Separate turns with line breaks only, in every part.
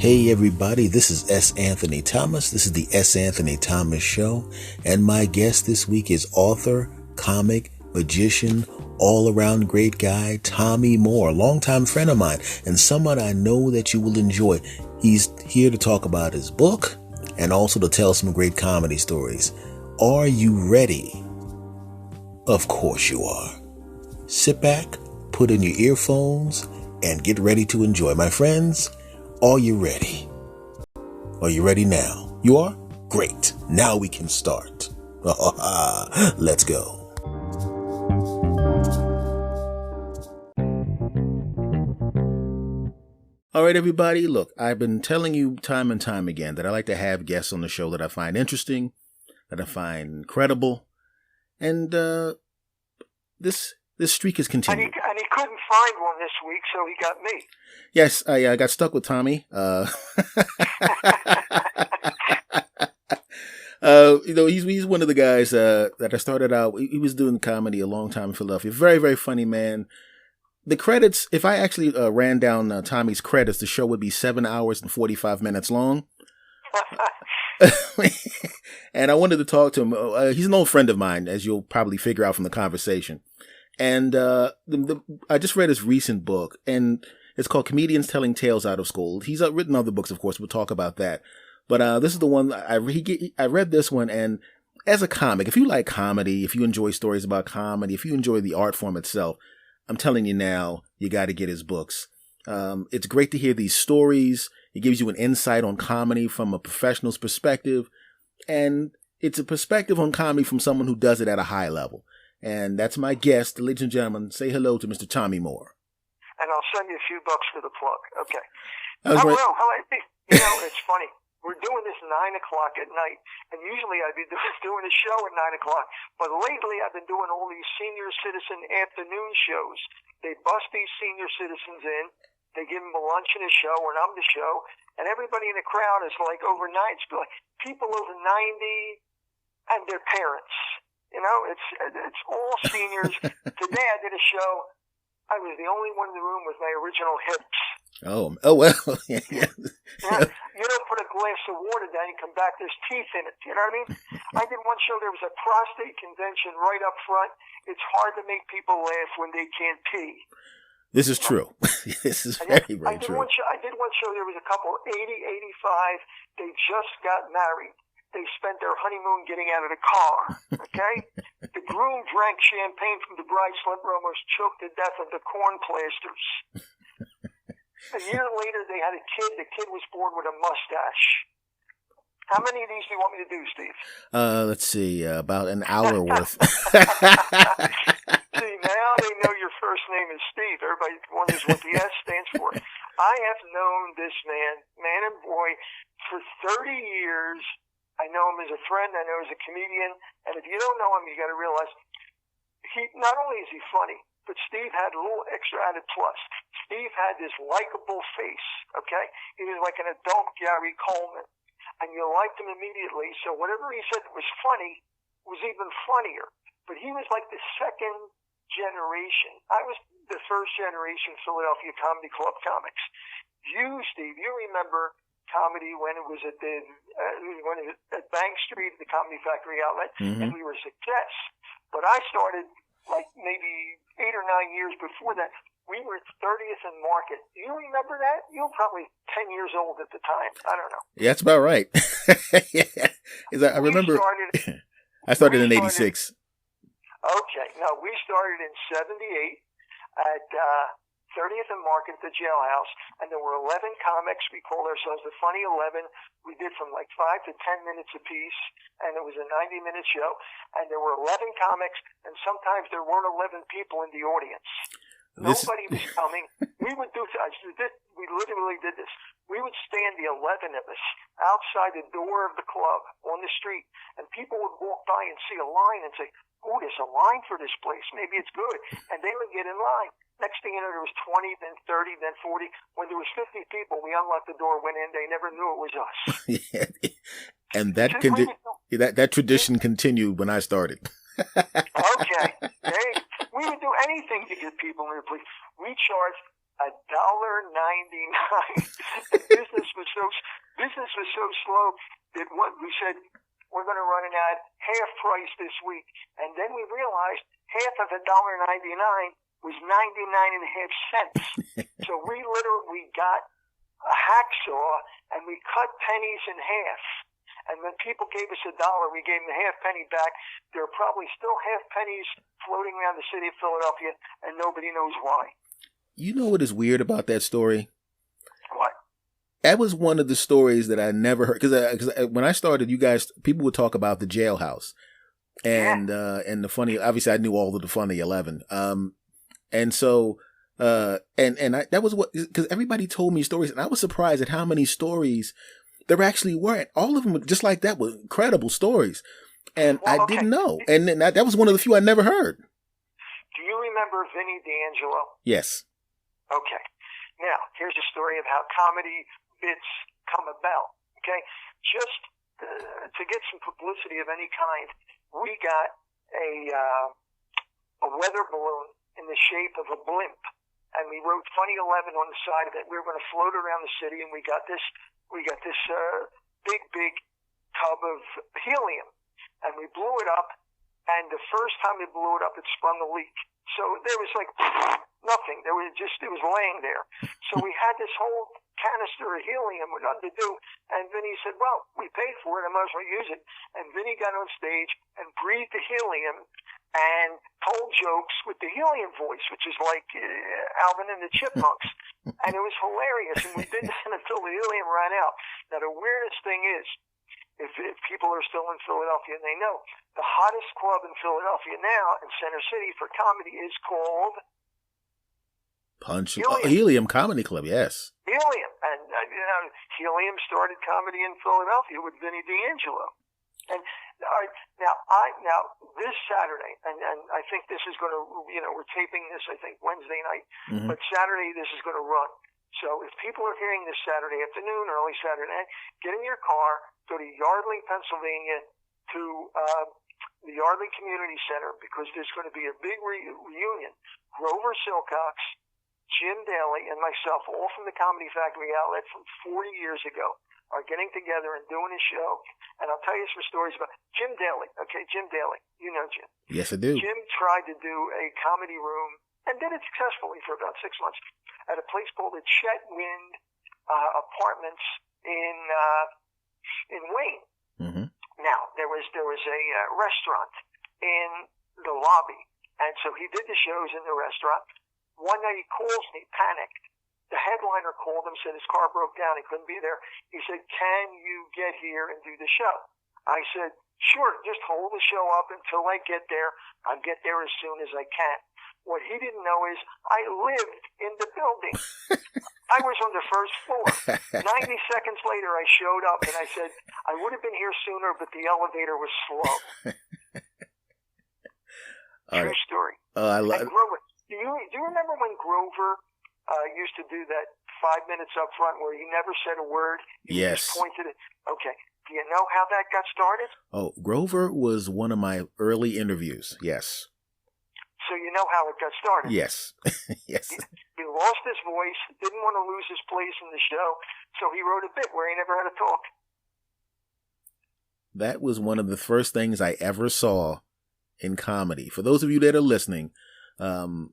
Hey everybody, this is S. Anthony Thomas. This is the S. Anthony Thomas Show, and my guest this week is author, comic, magician, all-around great guy, Tommy Moore, a longtime friend of mine, and someone I know that you will enjoy. He's here to talk about his book and also to tell some great comedy stories. Are you ready? Of course you are. Sit back, put in your earphones, and get ready to enjoy. My friends, are you ready? Are you ready now? You are? Great. Now we can start. Let's go. All right, everybody. Look, I've been telling you time and time again that I like to have guests on the show that I find interesting, that I find credible, and this streak is continuing.
And he couldn't find one this week, so he got me.
Yes, I got stuck with Tommy. He's one of the guys that I started out. He was doing comedy a long time in Philadelphia. Very, very funny man. The credits, if I actually ran down Tommy's credits, the show would be 7 hours and 45 minutes long. And I wanted to talk to him. He's an old friend of mine, as you'll probably figure out from the conversation. And I just read his recent book, and it's called Comedians Telling Tales Out of School. He's written other books, of course. We'll talk about that. But this is the one I read this one, and as a comic, if you like comedy, if you enjoy stories about comedy, if you enjoy the art form itself, I'm telling you now, you got to get his books. It's great to hear these stories. It gives you an insight on comedy from a professional's perspective, and it's a perspective on comedy from someone who does it at a high level. And that's my guest. Ladies and gentlemen, say hello to Mr. Tommy Moore.
And I'll send you a few bucks for the plug. Okay. It's funny. We're doing this 9 o'clock at night, and usually I'd be doing a show at 9 o'clock. But lately I've been doing all these senior citizen afternoon shows. They bust these senior citizens in. They give them a lunch and a show, and I'm the show. And everybody in the crowd is like overnight. It's like people over 90 and their parents. You know, it's all seniors. Today I did a show. I was the only one in the room with my original hips.
Oh well. Yeah.
You don't put a glass of water down, you come back, there's teeth in it. You know what I mean? I did one show, there was a prostate convention right up front. It's hard to make people laugh when they can't pee.
This is true. This is very, very true.
I did one show, there was a couple, 80, 85, they just got married. They spent their honeymoon getting out of the car, okay? The groom drank champagne from the bride's slipper, almost choked to death of the corn plasters. A year later, they had a kid. The kid was born with a mustache. How many of these do you want me to do, Steve?
Let's see, about an hour worth.
See, now they know your first name is Steve. Everybody wonders what the S stands for. I have known this man and boy, for 30 years. I know him as a friend. I know him as a comedian. And if you don't know him, you got to realize not only is he funny, but Steve had a little extra added plus. Steve had this likable face, okay? He was like an adult Gary Coleman. And you liked him immediately. So whatever he said was funny was even funnier. But he was like the second generation. I was the first generation Philadelphia Comedy Club comics. You, Steve, you remember comedy when it was at Bank Street, the Comedy Factory outlet, and we were a success. But I started like maybe 8 or 9 years before that. We were at 30th and Market. Do you remember that? You were probably 10 years old at the time. I don't know.
Yeah, that's about right. I remember. I started in 86.
Okay. No, we started in 78 at 30th and Market, the jailhouse, and there were 11 comics. We called ourselves the Funny 11. We did from like 5 to 10 minutes apiece, and it was a 90-minute show. And there were 11 comics, and sometimes there weren't 11 people in the audience. Nobody was coming. We literally did this. We would stand, the 11 of us, outside the door of the club on the street, and people would walk by and see a line and say, "Oh, there's a line for this place. Maybe it's good." And they would get in line. Next thing you know, there was 20, then 30, then 40. When there was 50 people, we unlocked the door, went in. They never knew it was us.
And that tradition continued when I started.
Okay. Hey, we would do anything to get people in the place. We charged $1.99. And business was so slow that what we said, we're going to run an ad half price this week. And then we realized half of $1.99 was 99 and a half cents. So we literally got a hacksaw and we cut pennies in half. And when people gave us $1, we gave them a half penny back. There are probably still half pennies floating around the city of Philadelphia, and nobody knows why.
You know what is weird about that story?
What?
That was one of the stories that I never heard. Because when I started, people would talk about the jailhouse. And and the funny, obviously I knew all of the funny 11. And so, that was because everybody told me stories, and I was surprised at how many stories there actually weren't. All of them, just like that, were incredible stories. And I didn't know. And that was one of the few I never heard.
Do you remember Vinny D'Angelo?
Yes.
Okay. Now, here's a story of how comedy bits come about. Okay? Just to get some publicity of any kind, we got a weather balloon in the shape of a blimp, and we wrote Funny 11 on the side of it. We were going to float around the city, and we got this big tub of helium, and we blew it up. And the first time we blew it up, it sprung a leak. So there was like nothing. It was laying there. So we had this whole canister of helium with nothing to do. And Vinny said, well, we paid for it. I might as well use it. And Vinny got on stage and breathed the helium and told jokes with the helium voice, which is like Alvin and the Chipmunks. And it was hilarious. And we did that until the helium ran out. Now, the weirdest thing is, if people are still in Philadelphia and they know, the hottest club in Philadelphia now in Center City for comedy is called
Helium Comedy Club, yes.
Helium. And, Helium started comedy in Philadelphia with Vinny D'Angelo. And now this Saturday, and I think this is going to, we're taping this, I think, Wednesday night, but Saturday this is going to run. So if people are hearing this Saturday afternoon, early Saturday night, get in your car, go to Yardley, Pennsylvania, to the Yardley Community Center, because there's going to be a big reunion. Grover Silcox, Jim Daly, and myself, all from the Comedy Factory outlet from 40 years ago, are getting together and doing a show. And I'll tell you some stories about Jim Daly. Okay, Jim Daly. You know Jim.
Yes, I do.
Jim tried to do a comedy room and did it successfully for about 6 months at a place called the Chet Wind Apartments in Wayne. Mm-hmm. Now, there was a restaurant in the lobby, and so he did the shows in the restaurant. One night he calls me, panicked. The headliner called him, said his car broke down, he couldn't be there. He said, can you get here and do the show? I said, sure, just hold the show up until I get there. I'll get there as soon as I can. What he didn't know is I lived in the building. I was on the first floor. 90 seconds later, I showed up and I said, I would have been here sooner, but the elevator was slow. True story. Grover, do you remember when Grover used to do that 5 minutes up front where he never said a word? He
yes.
just pointed it. Okay. Do you know how that got started?
Oh, Grover was one of my early interviews. Yes.
So you know how it got started.
Yes. Yes.
He lost his voice, didn't want to lose his place in the show, so he wrote a bit where he never had to talk.
That was one of the first things I ever saw in comedy. For those of you that are listening, and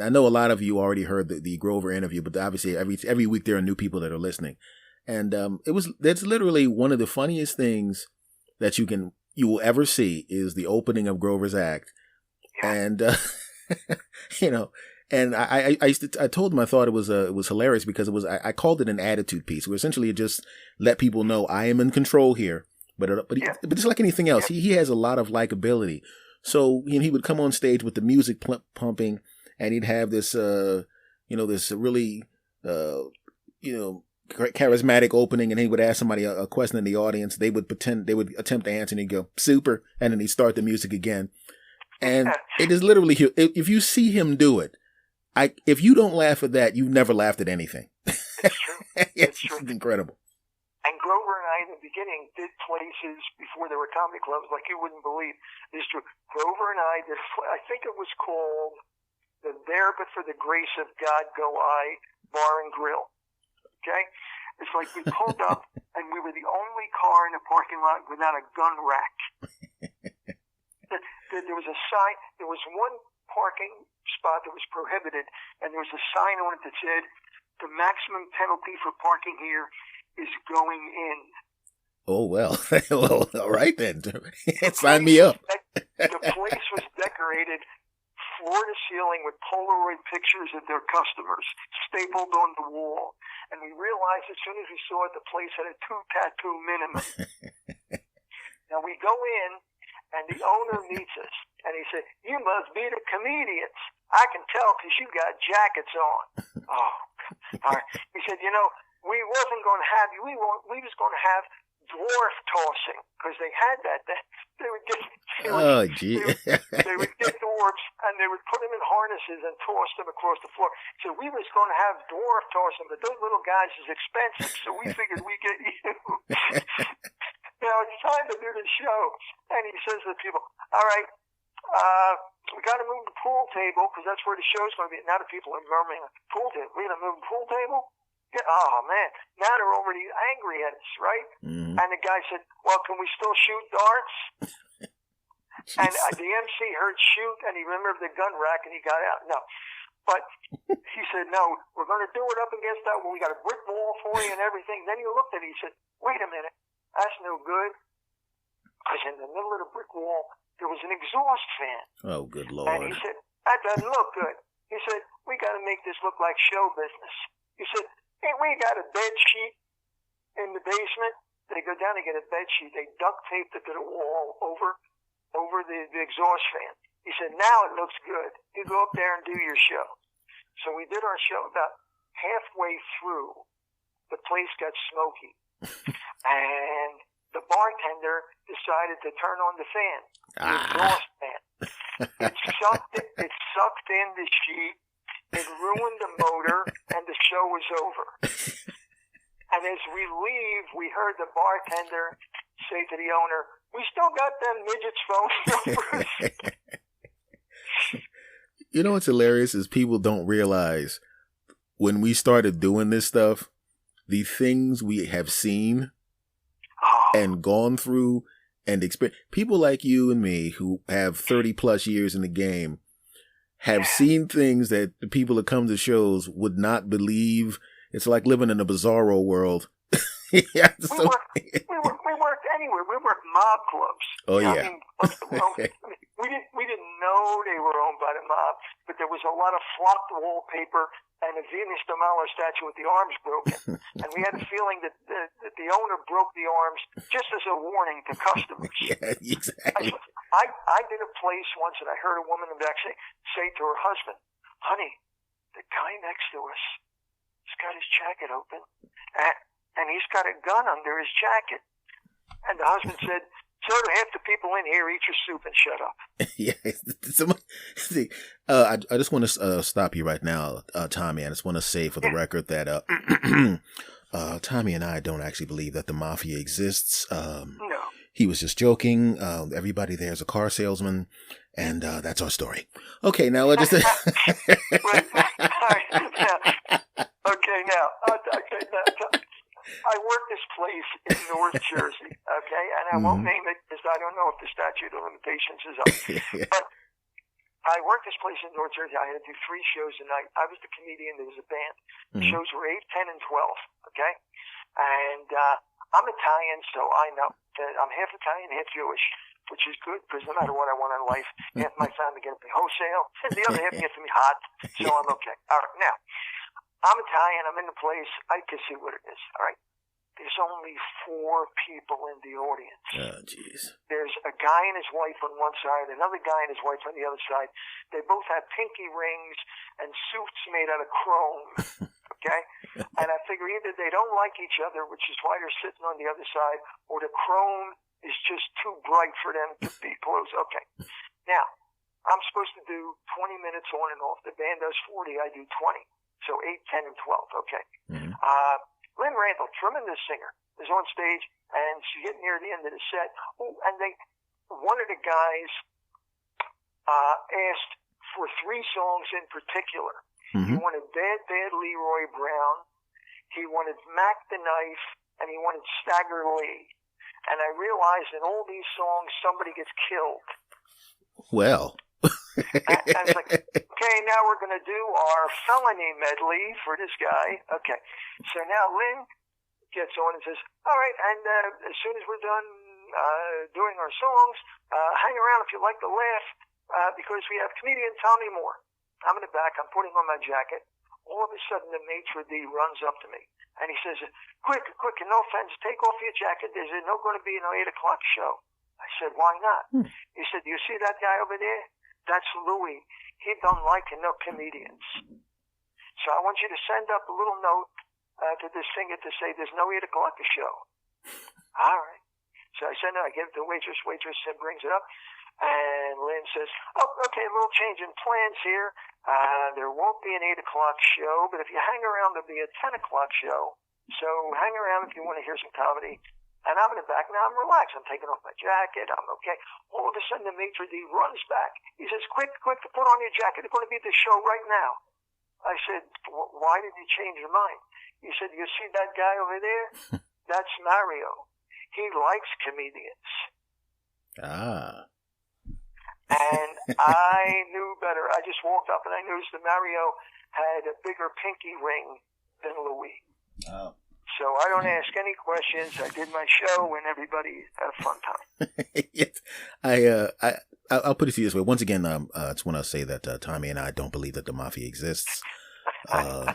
I know a lot of you already heard the Grover interview, but obviously every week there are new people that are listening. And that's literally one of the funniest things that you will ever see is the opening of Grover's act. And, and I told him I thought it was hilarious because I called it an attitude piece where essentially it just let people know I am in control here. But just like anything else, he has a lot of likability. So he would come on stage with the music pumping and he'd have this, this really, charismatic opening, and he would ask somebody a question in the audience. They would attempt to answer and he'd go, super. And then he'd start the music again. And it is literally, if you see him do it, if you don't laugh at that, you've never laughed at anything.
It's true.
It's true. It's incredible.
And Grover and I, in the beginning, did places before there were comedy clubs like you wouldn't believe. It's true. Grover and I did, I think it was called the there but for the grace of God go I, bar and grill. Okay? It's like we pulled up and we were the only car in the parking lot without a gun rack. There was a sign, there was one parking spot that was prohibited, and there was a sign on it that said, the maximum penalty for parking here is going in.
Oh, well. Well, all right then. Sign me up.
The place was decorated floor to ceiling with Polaroid pictures of their customers stapled on the wall. And we realized as soon as we saw it, the place had a 2 tattoo minimum. Now we go in, and the owner meets us, and he said, you must be the comedians. I can tell because you got jackets on. Oh, all right. He said, we wasn't going to have you. We was going to have dwarf tossing because they had that. They would get they would get dwarfs and they would put them in harnesses and toss them across the floor. So we was going to have dwarf tossing, but those little guys is expensive, so we figured we get you. Now it's time to do the show, and he says to the people, "All right, we got to move the pool table because that's where the show's going to be." Now the people are murmuring, "Pool table? We got to move the pool table?" Oh, man. Now they're already angry at us, right? Mm-hmm. And the guy said, well, can we still shoot darts? And the MC heard shoot, and he remembered the gun rack, and he got out. No. But he said, no, we're going to do it up against that. Well, we got a brick wall for you and everything. Then he looked at it. He said, wait a minute. That's no good. Because in the middle of the brick wall, there was an exhaust fan.
Oh, good Lord.
And he said, that doesn't look good. He said, we got to make this look like show business. He said, ain't we got a bed sheet in the basement? They go down and get a bed sheet. They duct taped it to the wall over the exhaust fan. He said, now it looks good. You go up there and do your show. So we did our show. About halfway through, the place got smoky. And the bartender decided to turn on the fan, the exhaust fan. It sucked in the sheet. It ruined the motor, and the show was over. And as we leave, we heard the bartender say to the owner, we still got them midgets' phone numbers.
You know what's hilarious is people don't realize when we started doing this stuff, the things we have seen and gone through and experienced. People like you and me who have 30 plus years in the game have seen things that the people that come to shows would not believe. It's like living in a bizarro world.
We worked anywhere. We worked mob clubs.
Oh, yeah.
I mean, we didn't know they were owned by the mob, but there was a lot of flopped wallpaper and a Venus de Milo statue with the arms broken. And we had a feeling that the owner broke the arms just as a warning to customers.
Yeah, exactly.
I did a place once, and I heard a woman in the back say to her husband, honey, the guy next to us, he's got his jacket open, and he's got a gun under his jacket. And the husband said, so do half the people in here, eat your soup and shut up.
Yeah. I just want to stop you right now, Tommy. I just want to say for the record that Tommy and I don't actually believe that the mafia exists. No. He was just joking. Everybody there is a car salesman, and that's our story. Okay, now I just...
I work this place in North Jersey, okay? And I won't name it because I don't know if the statute of limitations is up. But I worked this place in North Jersey. I had to do 3 shows a night. I was the comedian. There was a band. The shows were 8, 10, and 12, okay? And I'm Italian, so I know that I'm half Italian, half Jewish, which is good because no matter what I want in life, half my family gets me wholesale, and the other half gets me hot, so I'm okay. All right, now, I'm Italian. I'm in the place. I can see what it is, all right? There's only 4 people in the audience.
Oh, jeez.
There's a guy and his wife on one side, another guy and his wife on the other side. They both have pinky rings and suits made out of chrome, okay? And I figure either they don't like each other, which is why they're sitting on the other side, or the chrome is just too bright for them to be close. Okay. Now, I'm supposed to do 20 minutes on and off. The band does 40. I do 20. So 8, 10, and 12. Okay. Mm-hmm. Lynn Randall, tremendous singer, is on stage, and she's getting near the end of the set. Oh, and one of the guys asked for 3 songs in particular.
Mm-hmm.
He wanted Bad Bad Leroy Brown, he wanted Mac the Knife, and he wanted Stagger Lee. And I realized in all these songs, somebody gets killed.
Well.
And it's like, okay, now we're going to do our felony medley for this guy. Okay. So now Lynn gets on and says, all right, and as soon as we're done doing our songs, hang around if you like to laugh, because we have comedian Tommy Moore. I'm in the back, I'm putting on my jacket. All of a sudden, the maitre d' runs up to me, and he says, quick, and no offense, take off your jacket. There's not going to be an 8 o'clock show. I said, why not? He said, do you see that guy over there? That's Louis. He don't like no comedians. So I want you to send up a little note to this singer to say there's no 8 o'clock show. All right. So I send it, I give it to the waitress brings it up. And Lynn says, oh, okay, a little change in plans here. There won't be an 8 o'clock show, but if you hang around, there'll be a 10 o'clock show. So hang around if you want to hear some comedy. And I'm in the back. Now I'm relaxed. I'm taking off my jacket. I'm okay. All of a sudden, the maitre d' runs back. He says, quick, put on your jacket. They're going to be at the show right now. I said, why did you change your mind? He said, you see that guy over there? That's Mario. He likes comedians.
Ah.
And I knew better. I just walked up and I noticed that Mario had a bigger pinky ring than Louis.
Oh.
So I don't ask any questions. I did my show and everybody had a fun time.
Yes. I'll put it to you this way. Once again, I just want to say that Tommy and I don't believe that the mafia exists.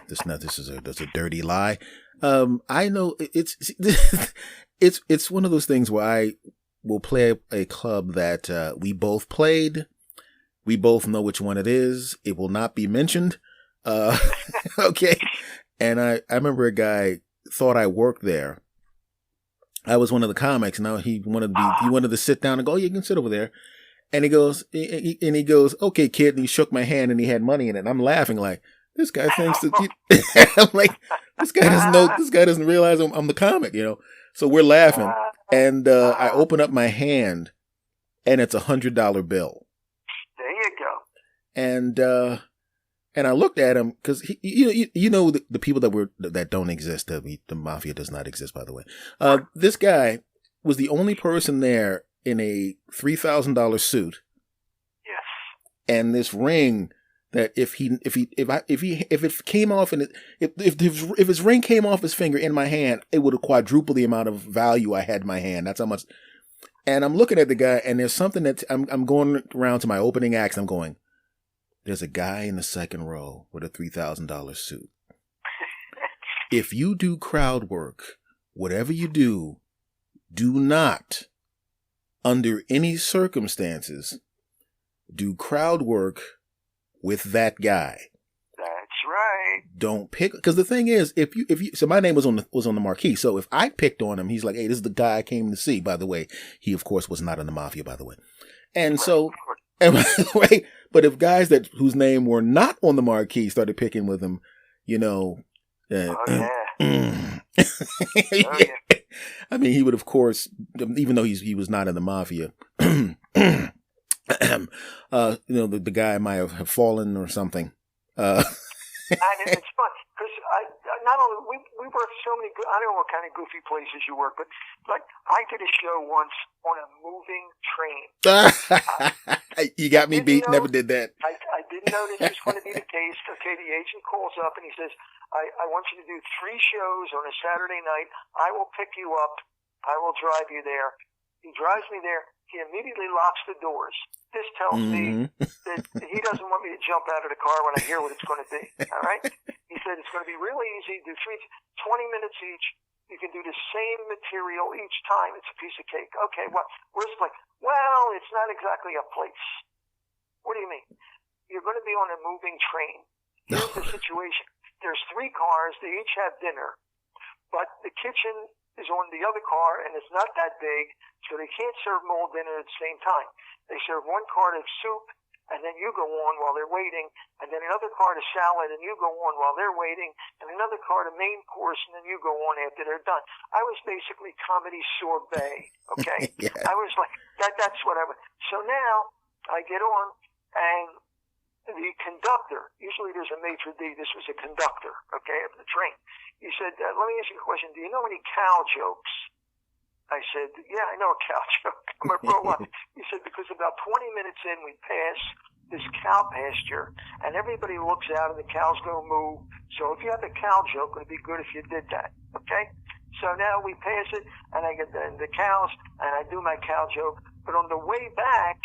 This is a dirty lie. I know it's one of those things where I will play a club that we both played. We both know which one it is. It will not be mentioned. Okay. And I remember a guy thought I worked there. I was one of the comics. Now he wanted to sit down and go, oh, you can sit over there. And he goes, okay, kid. And he shook my hand and he had money in it. And I'm laughing like, this guy thinks that I'm like, this guy doesn't realize I'm the comic, you know? So we're laughing. And I open up my hand and it's $100 bill.
There you
go. And I looked at him because the people that don't exist. The mafia does not exist, by the way. This guy was the only person there in a $3,000 suit.
Yes.
And this ring that if it came off and if his ring came off his finger in my hand, it would have quadrupled the amount of value I had in my hand. That's how much. And I'm looking at the guy, and there's something that I'm going around to my opening acts. I'm going, there's a guy in the second row with a $3,000 suit. If you do crowd work, whatever you do not, under any circumstances, do crowd work with that guy.
That's right.
Don't pick, because the thing is, if you, so my name was on the marquee. So if I picked on him, he's like, hey, this is the guy I came to see. By the way, he of course was not in the mafia, by the way. And so, right. But if guys whose name were not on the marquee started picking with him, you know, I mean, he would of course, even though he was not in the mafia, the guy might have fallen or something.
And it's fun because not only we work so many. I don't know what kind of goofy places you work, but like I did a show once on a moving train.
You got me beat. Never did that.
I didn't know this was going to be the case. Okay, the agent calls up and he says, I want you to do 3 shows on a Saturday night. I will pick you up. I will drive you there. He drives me there. He immediately locks the doors. This tells me that he doesn't want me to jump out of the car when I hear what it's going to be. All right? He said it's going to be really easy. Do 20 minutes each. You can do the same material each time. It's a piece of cake. Okay, where's the place? Well, it's not exactly a place. What do you mean? You're going to be on a moving train. Here's the situation. There's 3 cars. They each have dinner. But the kitchen is on the other car, and it's not that big, so they can't serve them all dinner at the same time. They serve 1 cart of soup, and then you go on while they're waiting, and then another cart of salad, and you go on while they're waiting, and another cart of main course, and then you go on after they're done. I was basically comedy sorbet, okay?
Yeah.
I was like, that's what I was. So now I get on, and the conductor, usually there's a maitre d', this was a conductor, okay, of the train. He said, let me ask you a question. Do you know any cow jokes? I said, yeah, I know a cow joke. I'm going to throw one. He said, because about 20 minutes in, we pass this cow pasture, and everybody looks out, and the cows go moo. So if you have a cow joke, it would be good if you did that, okay? So now we pass it, and I get the cows, and I do my cow joke. But on the way back,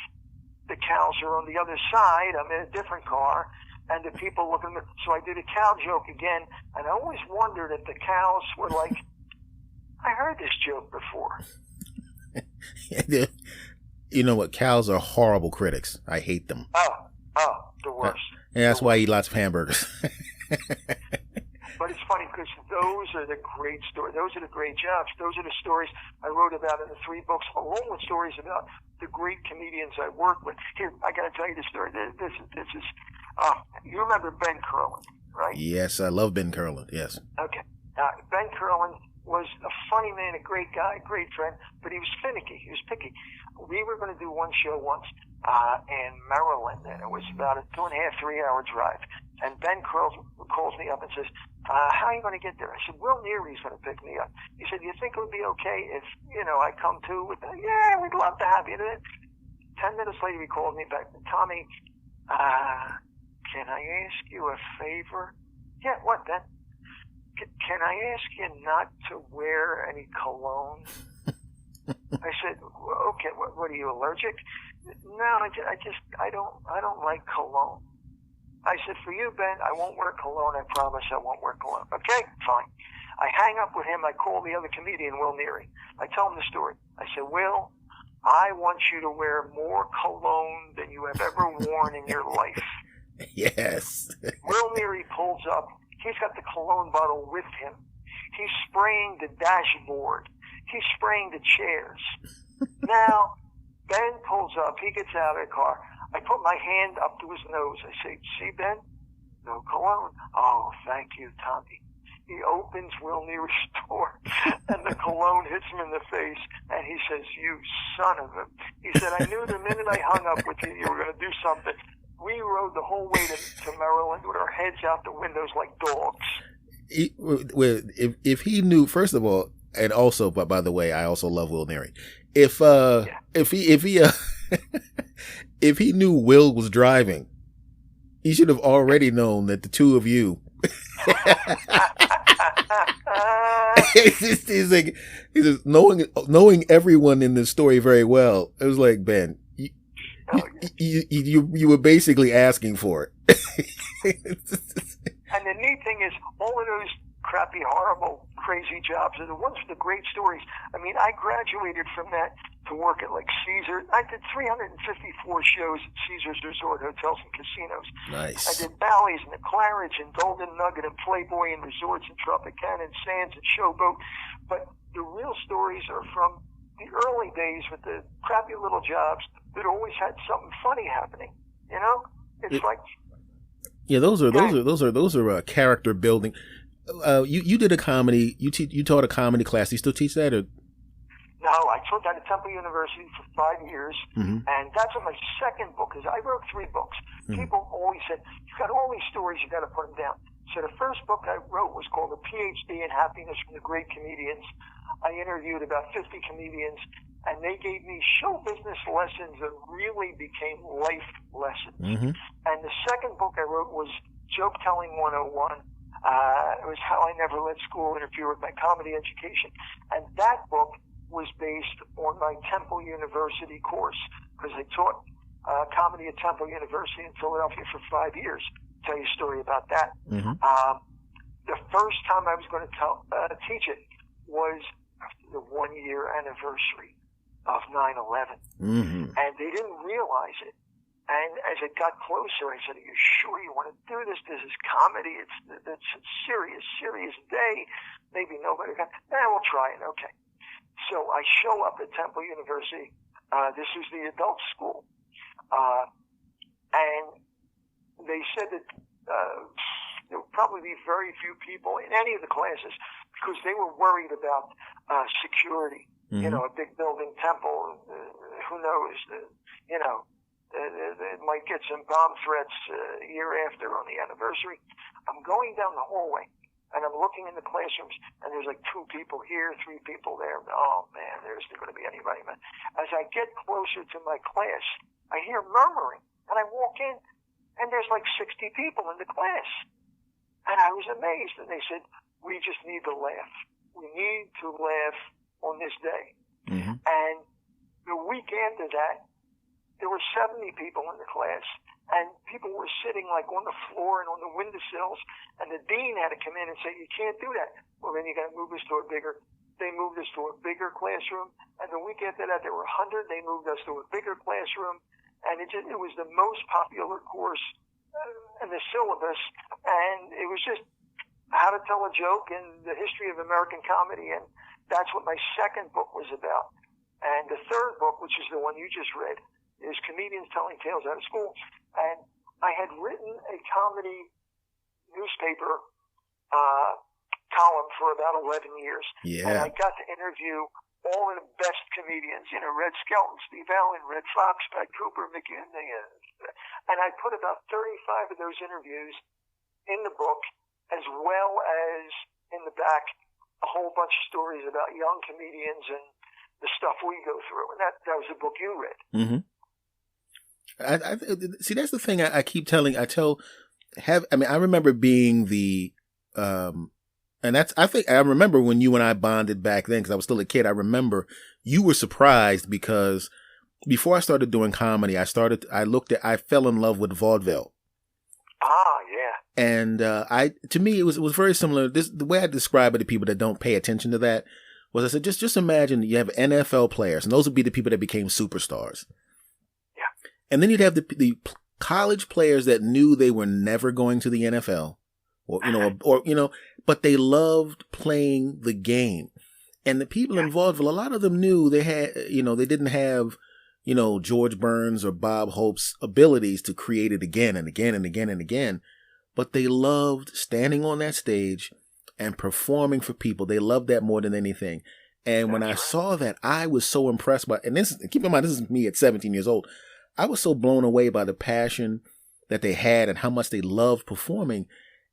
the cows are on the other side. I'm in a different car, and the people look at me. So I did a cow joke again, and I always wondered if the cows were like, I heard this joke before.
You know what? Cows are horrible critics. I hate them.
Oh, the worst.
And that's why I eat lots of hamburgers.
But it's funny because those are the great stories. Those are the great jobs. Those are the stories I wrote about in the 3 books, along with stories about the great comedians I work with. Here, I got to tell you the story. This is you remember Ben Curlin, right?
Yes, I love Ben Curlin. Yes.
Okay. Ben Curlin was a funny man, a great guy, great friend, but he was finicky. He was picky. We were going to do one show once in Maryland, and it was about a 2.5, 3-hour drive. And Ben calls me up and says, how are you going to get there? I said, Will Neary's going to pick me up. He said, do you think it would be okay if, I come too? Yeah, we'd love to have you. 10 minutes later, he called me back. Tommy, can I ask you a favor? Yeah, what then? Can I ask you not to wear any cologne? I said, okay, what are you, allergic? No, I don't like cologne. I said, for you, Ben, I won't wear cologne. I promise I won't wear cologne. Okay, fine. I hang up with him. I call the other comedian, Will Neary. I tell him the story. I said, Will, I want you to wear more cologne than you have ever worn in your life.
Yes.
Will Neary pulls up. He's got the cologne bottle with him. He's spraying the dashboard. He's spraying the chairs. Now, Ben pulls up. He gets out of the car. I put my hand up to his nose. I say, see, Ben? No cologne. Oh, thank you, Tommy. He opens Will Neary's door, and the cologne hits him in the face, and he says, you son of a... He said, I knew the minute I hung up with you, you were going to do something. We rode the whole way to Maryland with our heads out the windows like dogs.
If he knew, first of all, and also, but by the way, I also love Will Neary. If he knew Will was driving, he should have already known that the two of you. He's like, knowing everyone in this story very well. It was like, Ben, you were basically asking for it.
And the neat thing is, all of those crappy, horrible, crazy jobs are the ones with the great stories. I mean, I graduated from that to work at like Caesar. I did 354 shows at Caesar's Resort Hotels and Casinos.
Nice.
I did Bally's and the Claridge and Golden Nugget and Playboy and Resorts and Tropicana and Sands and Showboat. But the real stories are from the early days with the crappy little jobs that always had something funny happening. It's like.
Yeah, those are character building. You did a comedy. You taught a comedy class. Do you still teach that? Or?
No, I taught that at Temple University for 5 years, and that's what my second book is. I wrote 3 books. People always said, you've got all these stories, you've got to put them down. So the first book I wrote was called A PhD in Happiness from the Great Comedians. I interviewed about 50 comedians, and they gave me show business lessons that really became life lessons. And the second book I wrote was Joke Telling 101. It was How I Never Let School Interfere with My Comedy Education. And that book was based on my Temple University course, because I taught comedy at Temple University in Philadelphia for 5 years. I'll tell you a story about that. The first time I was going to teach it was the 1-year anniversary of 9/11. And they didn't realize it. And as it got closer, I said, are you sure you want to do this? This is comedy. It's a serious day. Maybe nobody got, we'll try it. Okay. So I show up at Temple University. This was the adult school. And they said that there would probably be very few people in any of the classes because they were worried about security. A big building, Temple, who knows, They might get some bomb threats a year after on the anniversary. I'm going down the hallway, and I'm looking in the classrooms, and there's like 2 people here, 3 people there. Oh, man, there's not going to be anybody, man. As I get closer to my class, I hear murmuring, and I walk in, and there's like 60 people in the class. And I was amazed, and they said, we just need to laugh. We need to laugh on this day.
Mm-hmm.
And the week after that, there were 70 people in the class, and people were sitting like on the floor and on the windowsills, and the dean had to come in and say, you can't do that. Well, then you got to move us to a bigger. They moved us to a bigger classroom, and the week after that, there were 100. They moved us to a bigger classroom, and it was the most popular course in the syllabus, and it was just how to tell a joke in the history of American comedy, and that's what my second book was about. And the third book, which is the one you just read, is Comedians Telling Tales Out of School. And I had written a comedy newspaper column for about 11 years.
Yeah.
And I got to interview all of the best comedians, Red Skelton, Steve Allen, Red Fox, Pat Cooper, Mickey, and I put about 35 of those interviews in the book, as well as in the back a whole bunch of stories about young comedians and the stuff we go through. And that was the book you read.
Mm-hmm. I see. That's the thing I keep telling. I remember being the, and I remember when you and I bonded back then because I was still a kid. I remember you were surprised because before I started doing comedy, I fell in love with vaudeville.
Ah, yeah.
And to me, it was very similar. The way I describe it to people that don't pay attention to that was I said, just imagine you have NFL players, and those would be the people that became superstars. And then you'd have the college players that knew they were never going to the NFL, but they loved playing the game. And the people in vaudeville, a lot of them knew they had, they didn't have, George Burns or Bob Hope's abilities to create it again and again and again and again, but they loved standing on that stage and performing for people. They loved that more than anything. And when I saw that, I was so impressed by, and keep in mind, this is me at 17 years old. I was so blown away by the passion that they had and how much they loved performing.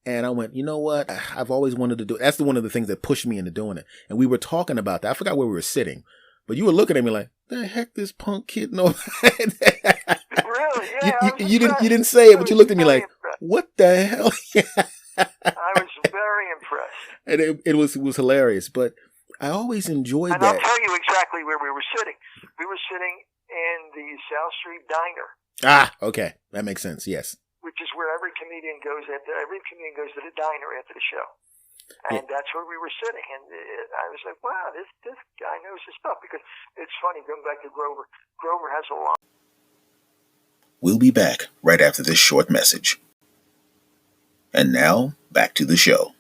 And I went, you know what? I've always wanted to do it. That's one of the things that pushed me into doing it. And we were talking about that. I forgot where we were sitting, but you were looking at me like, the heck this punk kid knows.
Really? Yeah.
You didn't say it, but you looked at me like, what the hell?
I was very impressed.
And it was hilarious, but I always enjoyed that.
And I'll tell you exactly where we were sitting. We were sitting in the South Street Diner.
Ah, okay. That makes sense, yes.
Which is where every comedian goes to the diner after the show. And that's where we were sitting. And I was like, wow, this guy knows his stuff. Because it's funny, going back to Grover. Grover has a lot.
We'll be back right after this short message. And now, back to the show.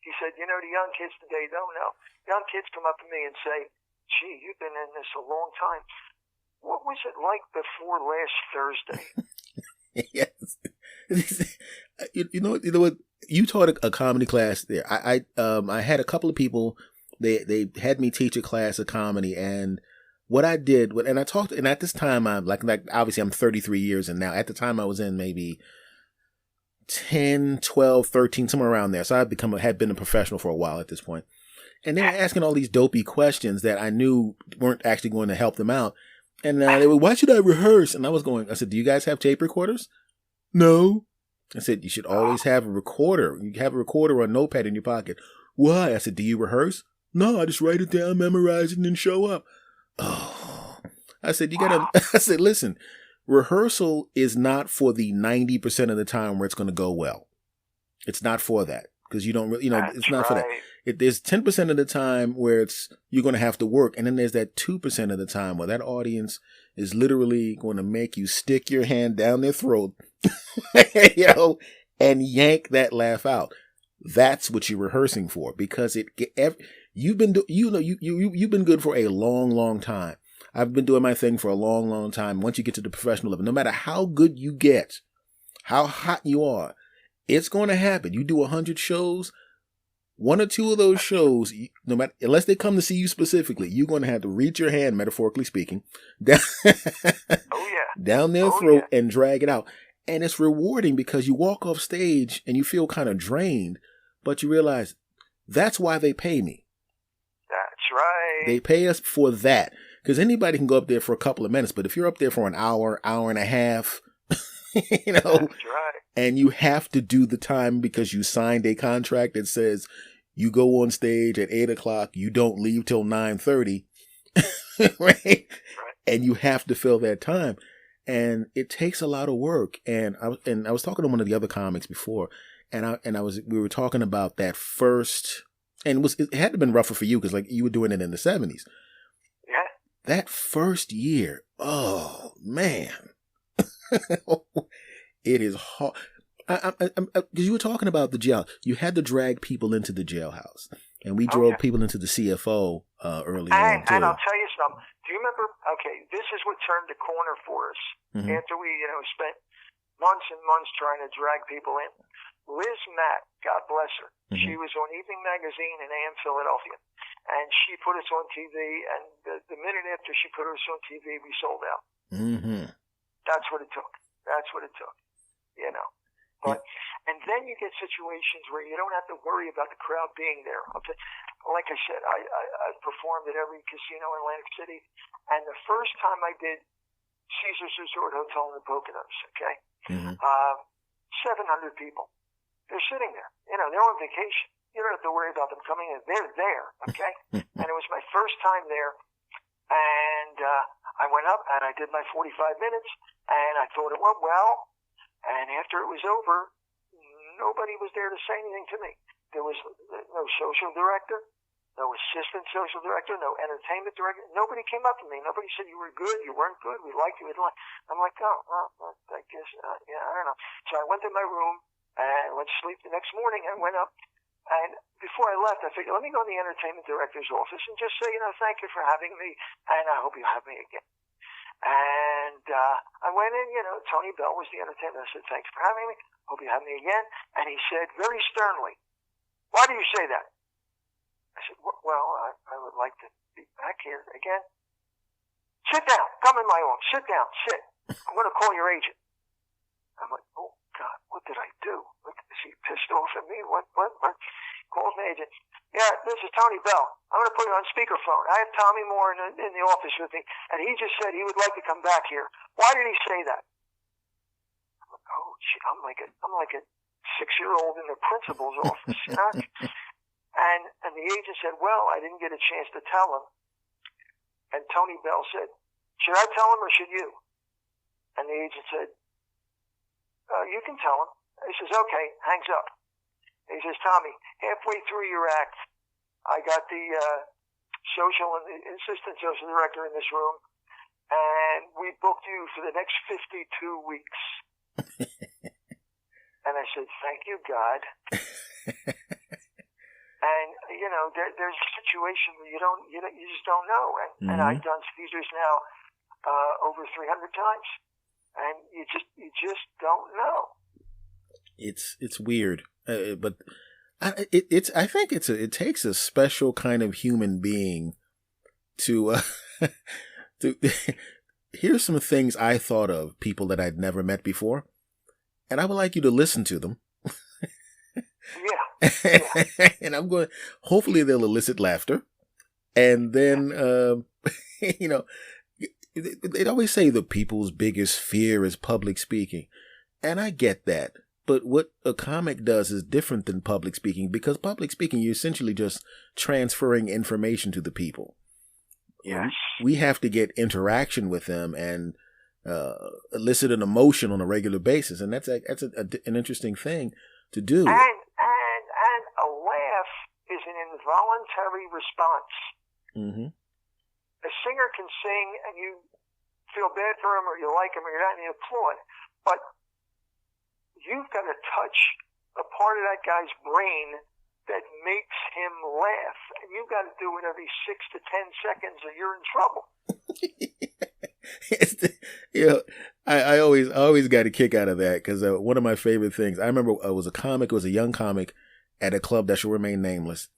He said, the young kids today don't know. Young kids come up to me and say, gee, you've been in this a long time. What was it like before last Thursday?
Yes. You know what? You taught a comedy class there. I had a couple of people. They had me teach a class of comedy, and what I did, and I talked, and at this time, I'm like obviously I'm 33 years, and now at the time I was in maybe 10, 12, 13, somewhere around there. So I had been a professional for a while at this point, and they were asking all these dopey questions that I knew weren't actually going to help them out. And they were, why should I rehearse? And I said, do you guys have tape recorders? No. I said, you should always have a recorder. You have a recorder or a notepad in your pocket. Why? I said, do you rehearse? No, I just write it down, memorize it, and then show up. Oh, I said, I said, listen, rehearsal is not for the 90% of the time where it's going to go well. It's not for that. Because you don't really, it's not for that. There's 10% of the time where you're going to have to work. And then there's that 2% of the time where that audience is literally going to make you stick your hand down their throat, and yank that laugh out. That's what you're rehearsing for, because you've been good for a long, long time. I've been doing my thing for a long, long time. Once you get to the professional level, no matter how good you get, how hot you are, it's going to happen. You do 100 shows. one or two of those shows, no matter, unless they come to see you specifically, you're going to have to reach your hand, metaphorically speaking, down, down their throat and drag it out. And it's rewarding because you walk off stage and you feel kind of drained, but you realize that's why they pay me.
That's right.
They pay us for that. Because anybody can go up there for a couple of minutes, but if you're up there for an hour, hour and a half, you know,
that's right.
And you have to do the time because you signed a contract that says you go on stage at 8:00, you don't leave till 9:30, right? And you have to fill that time. And it takes a lot of work. And I was talking to one of the other comics before, we were talking about that first, and it had to have been rougher for you because like you were doing it in the 70s.
Yeah.
That first year, oh man, it is hard. Because you were talking about the jail, you had to drag people into the jailhouse, and we drove people into the CFO early on too.
And I'll tell you something. Do you remember? Okay, this is what turned the corner for us after we, spent months and months trying to drag people in. Liz Mack, God bless her, she was on Evening Magazine in AM Philadelphia, and she put us on TV. And the minute after she put us on TV, we sold out. That's what it took. That's what it took. You know. But and then you get situations where you don't have to worry about the crowd being there. Like I said, I performed at every casino in Atlantic City, and the first time I did Caesars Resort Hotel in the Poconos, 700 people. They're sitting there. You know, they're on vacation. You don't have to worry about them coming in. They're there, okay? And it was my first time there, and I went up and I did my 45 minutes, and I thought it went well. And after it was over, nobody was there to say anything to me. There was no social director, no assistant social director, no entertainment director. Nobody came up to me. Nobody said, you were good, you weren't good, we liked you, we didn't like. I'm like, oh, well, I guess, I don't know. So I went to my room and went to sleep the next morning and went up. And before I left, I figured, let me go to the entertainment director's office and just say, thank you for having me, and I hope you have me again. And I went in, Tony Bell was the entertainer. I said, thanks for having me. Hope you have me again. And he said very sternly, why do you say that? I said, well, I would like to be back here again. Sit down. Come in my office. Sit down. Sit. I'm going to call your agent. I'm like, oh, God, what did I do? Is he pissed off at me? What? Calls my agent. Yeah, this is Tony Bell. I'm going to put it on speakerphone. I have Tommy Moore in the office with me, and he just said he would like to come back here. Why did he say that? I'm like, oh, gee, I'm like a 6-year-old in the principal's office, And the agent said, well, I didn't get a chance to tell him. And Tony Bell said, should I tell him or should you? And the agent said, you can tell him. He says, okay, hangs up. He says, Tommy, halfway through your act, I got the social and the assistant social director in this room, and we booked you for the next 52 weeks. And I said, thank you, God. And, there's a situation where you just don't know. And I've done Caesars now over 300 times, and you just don't know.
It's weird, but I think it takes a special kind of human being to here's some things I thought of people that I'd never met before, and I would like you to listen to them.
Yeah.
And I'm going. Hopefully, they'll elicit laughter, and then they'd always say the people's biggest fear is public speaking, and I get that. But what a comic does is different than public speaking, because public speaking, you're essentially just transferring information to the people.
Yes.
We have to get interaction with them and elicit an emotion on a regular basis, and that's an interesting thing to do.
And a laugh is an involuntary response.
Mm-hmm.
A singer can sing, and you feel bad for him, or you like him, or you're not, and you applaud, but you've got to touch a part of that guy's brain that makes him laugh. And you've got to do it every 6 to 10 seconds or you're in trouble.
I always got a kick out of that because one of my favorite things, I remember I was a young comic, at a club that shall remain nameless.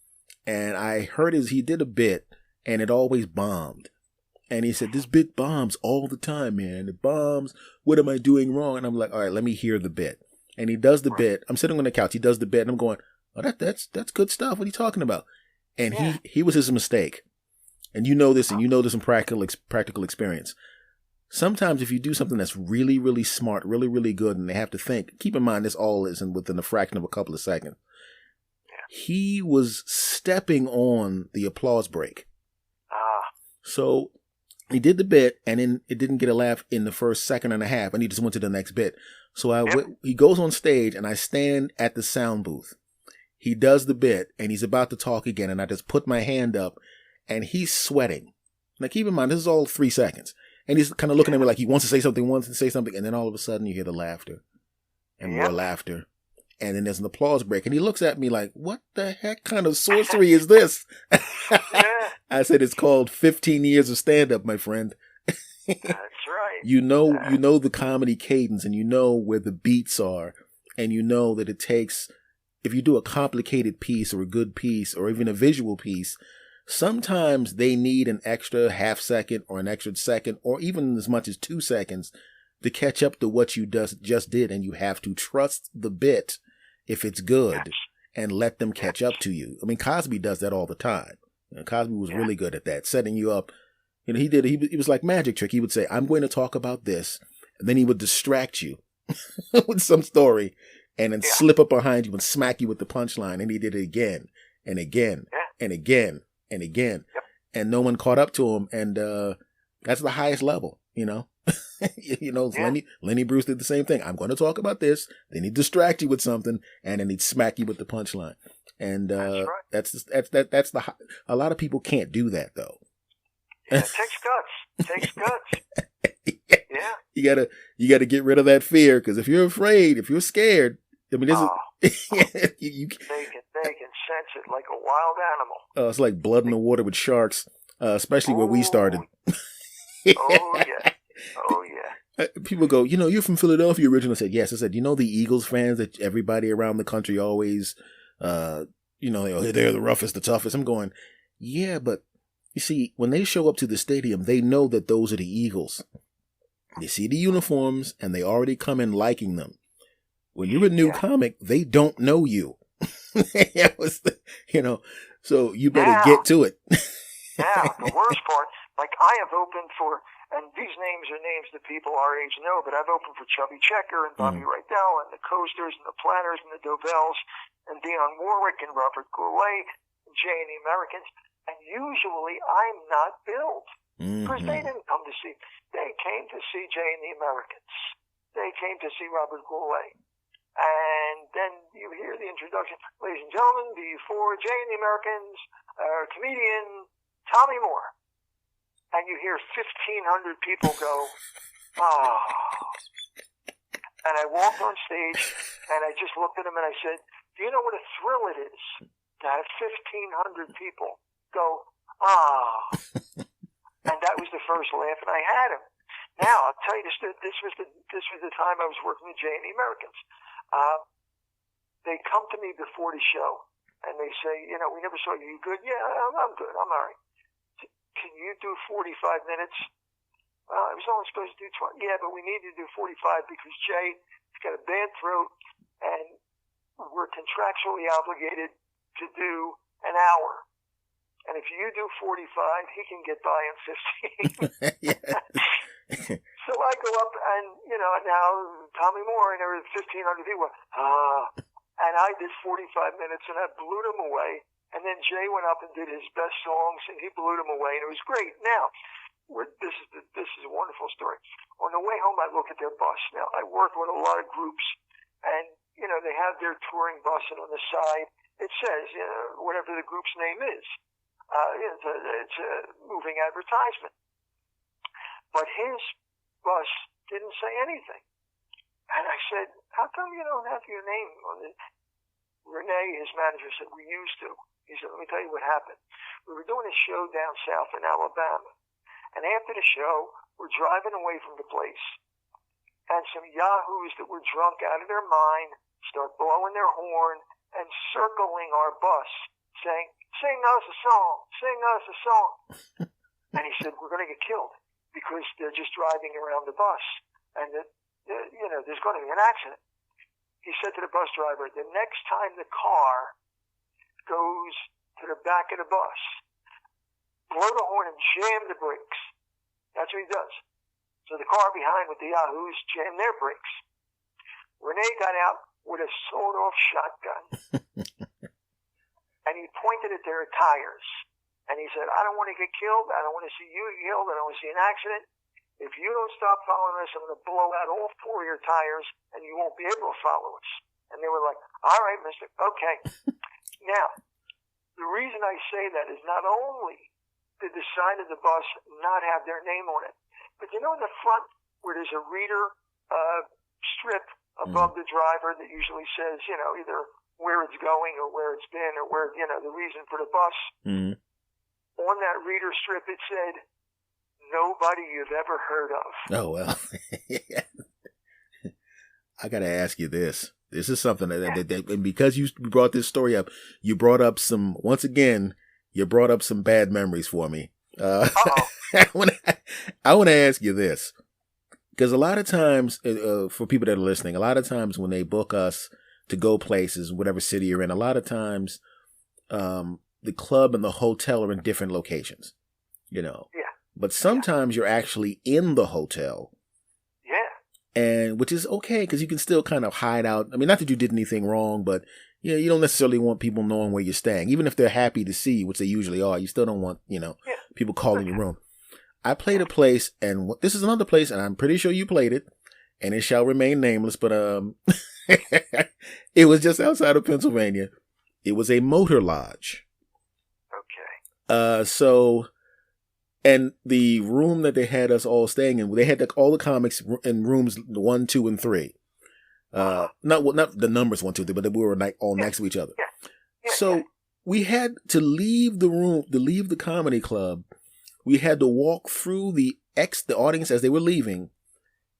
And I heard he did a bit and it always bombed. And he said, this bit bombs all the time, man. It bombs. What am I doing wrong? And I'm like, all right, let me hear the bit. And he does the bit. I'm sitting on the couch. He does the bit and I'm going, oh, that's good stuff. What are you talking about? And he was his mistake. And you know this, and you know this in practical experience. Sometimes if you do something that's really, really smart, really, really good, and they have to think, keep in mind this all isn't within a fraction of a couple of seconds. He was stepping on the applause break. So he did the bit, and then it didn't get a laugh in the first second and a half, and he just went to the next bit. So he goes on stage, and I stand at the sound booth. He does the bit, and he's about to talk again, and I just put my hand up, and he's sweating. Now, keep in mind, this is all 3 seconds. And he's kind of looking at me like he wants to say something, and then all of a sudden you hear the laughter, and more laughter. And then there's an applause break, and he looks at me like, what the heck kind of sorcery is this? I said, it's called 15 years of stand-up, my friend.
That's right.
You know the comedy cadence, and you know where the beats are, and you know that it takes, if you do a complicated piece or a good piece or even a visual piece, sometimes they need an extra half second or an extra second or even as much as 2 seconds to catch up to what you just did, and you have to trust the bit if it's good and let them catch up to you. I mean, Cosby does that all the time. Cosby was really good at that, setting you up. You know, he was like magic trick. He would say, I'm going to talk about this, and then he would distract you with some story and then slip up behind you and smack you with the punchline. And he did it again and again and again and again. And no one caught up to him. And that's the highest level, you know. Lenny Bruce did the same thing. I'm going to talk about this. Then he'd distract you with something, and then he'd smack you with the punchline. And that's a lot of people can't do that though.
Yeah, it takes guts.
Yeah. You gotta get rid of that fear, because if you're afraid, if you're scared, I mean,
they can sense it like a wild animal.
It's like blood in the water with sharks, especially where we started.
Oh yeah.
People go, you're from Philadelphia originally. I said, yes. I said, the Eagles fans that everybody around the country always, they're the roughest, the toughest. I'm going, yeah, but you see, when they show up to the stadium, they know that those are the Eagles. They see the uniforms and they already come in liking them. When you're a new comic, they don't know you. So you better get to it.
Now, the worst part, like I have opened for, and these names are names that people our age know, but I've opened for Chubby Checker and Bobby Rydell and the Coasters and the Planners and the Dovells and Dionne Warwick and Robert Goulet and Jay and the Americans. And usually I'm not billed because they didn't come to see. They came to see Jay and the Americans. They came to see Robert Goulet. And then you hear the introduction. Ladies and gentlemen, before Jay and the Americans, comedian Tommy Moore. And you hear 1,500 people go, And I walked on stage, and I just looked at him, and I said, do you know what a thrill it is to have 1,500 people go, And that was the first laugh, and I had him. Now, I'll tell you, this was the time I was working with Jay and the Americans. They come to me before the show, and they say, we never saw you. You good? Yeah, I'm good. I'm all right. Can you do 45 minutes? I was only supposed to do 20. Yeah, but we need to do 45 because Jay's got a bad throat, and we're contractually obligated to do an hour. And if you do 45, he can get by in 15. So I go up, and, now Tommy Moore, and there were 1,500 people, and I did 45 minutes, and I blew them away. And then Jay went up and did his best songs, and he blew them away, and it was great. Now, this is a wonderful story. On the way home, I look at their bus. Now, I work with a lot of groups, and, they have their touring bus, and on the side, it says, whatever the group's name is. It's a moving advertisement. But his bus didn't say anything. And I said, how come you don't have your name on it? Renee, his manager, said, we used to. He said, let me tell you what happened. We were doing a show down south in Alabama. And after the show, we're driving away from the place. And some yahoos that were drunk out of their mind start blowing their horn and circling our bus, saying, "Sing us a song, sing us a song." And he said, "We're going to get killed because they're just driving around the bus, and there's going to be an accident." He said to the bus driver, "The next time the car goes to the back of the bus, blow the horn and jam the brakes." That's what he does. So the car behind with the Yahoos jammed their brakes. Rene got out with a sawed-off shotgun, and he pointed at their tires. And he said, "I don't want to get killed. I don't want to see you get killed. I don't want to see an accident. If you don't stop following us, I'm going to blow out all 4 of your tires, and you won't be able to follow us." And they were like, "All right, mister. Okay." Now, the reason I say that is not only did the side of the bus not have their name on it, but in the front where there's a reader strip above the driver that usually says, either where it's going or where it's been or where, the reason for the bus.
Mm-hmm.
On that reader strip, it said, "Nobody you've ever heard of."
Oh, well. I got to ask you this. This is something that and because you brought this story up, you brought up some bad memories for me. I want to ask you this, because a lot of times, for people that are listening, a lot of times when they book us to go places, whatever city you're in, a lot of times, the club and the hotel are in different locations, Yeah. But sometimes you're actually in the hotel. Yeah. And which is okay, because you can still kind of hide out. I mean, not that you did anything wrong, but you don't necessarily want people knowing where you're staying. Even if they're happy to see you, which they usually are, you still don't want, people calling your room. I played a place, and this is another place, and I'm pretty sure you played it, and it shall remain nameless, but it was just outside of Pennsylvania. It was a motor lodge. Okay. And the room that they had us all staying in, they had all the comics in rooms 1, 2, and 3. Not the numbers 1, 2, 3, but we were all next to each other. Yeah. So we had to leave the room, to leave the comedy club. We had to walk through the audience as they were leaving,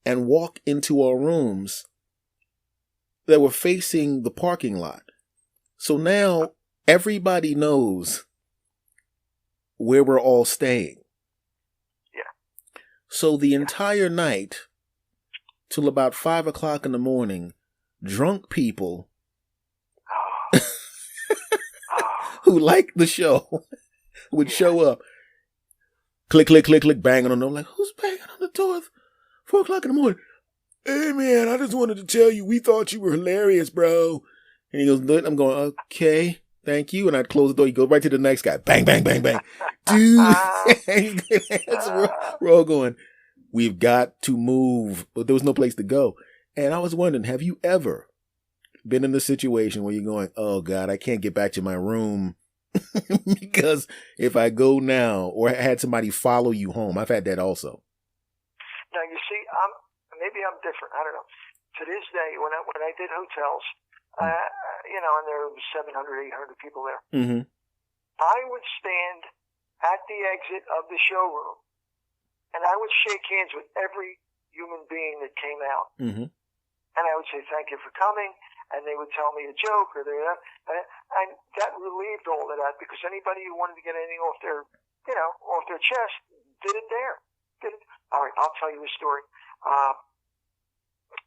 and walk into our rooms that were facing the parking lot. So now everybody knows where we're all staying. So the entire night, till about 5 o'clock in the morning, drunk people who liked the show would show up. Click, click, click, click, banging on them. Like, who's banging on the door at 4 o'clock in the morning? "Hey, man, I just wanted to tell you, we thought you were hilarious, bro." And he goes, I'm going, "Okay, thank you." And I'd close the door. You go right to the next guy. Bang, bang, bang, bang. Dude. We're all going, "We've got to move." But there was no place to go. And I was wondering, have you ever been in the situation where you're going, "Oh, God, I can't get back to my room because if I go now," or had somebody follow you home? I've had that also.
Now, you see, maybe I'm different. I don't know. To this day, when I did hotels, and there were 700, 800 people there, mm-hmm. I would stand at the exit of the showroom, and I would shake hands with every human being that came out. Mm-hmm. And I would say, "Thank you for coming." And they would tell me a joke, and that relieved all of that, because anybody who wanted to get anything off their chest did it there. All right, I'll tell you a story.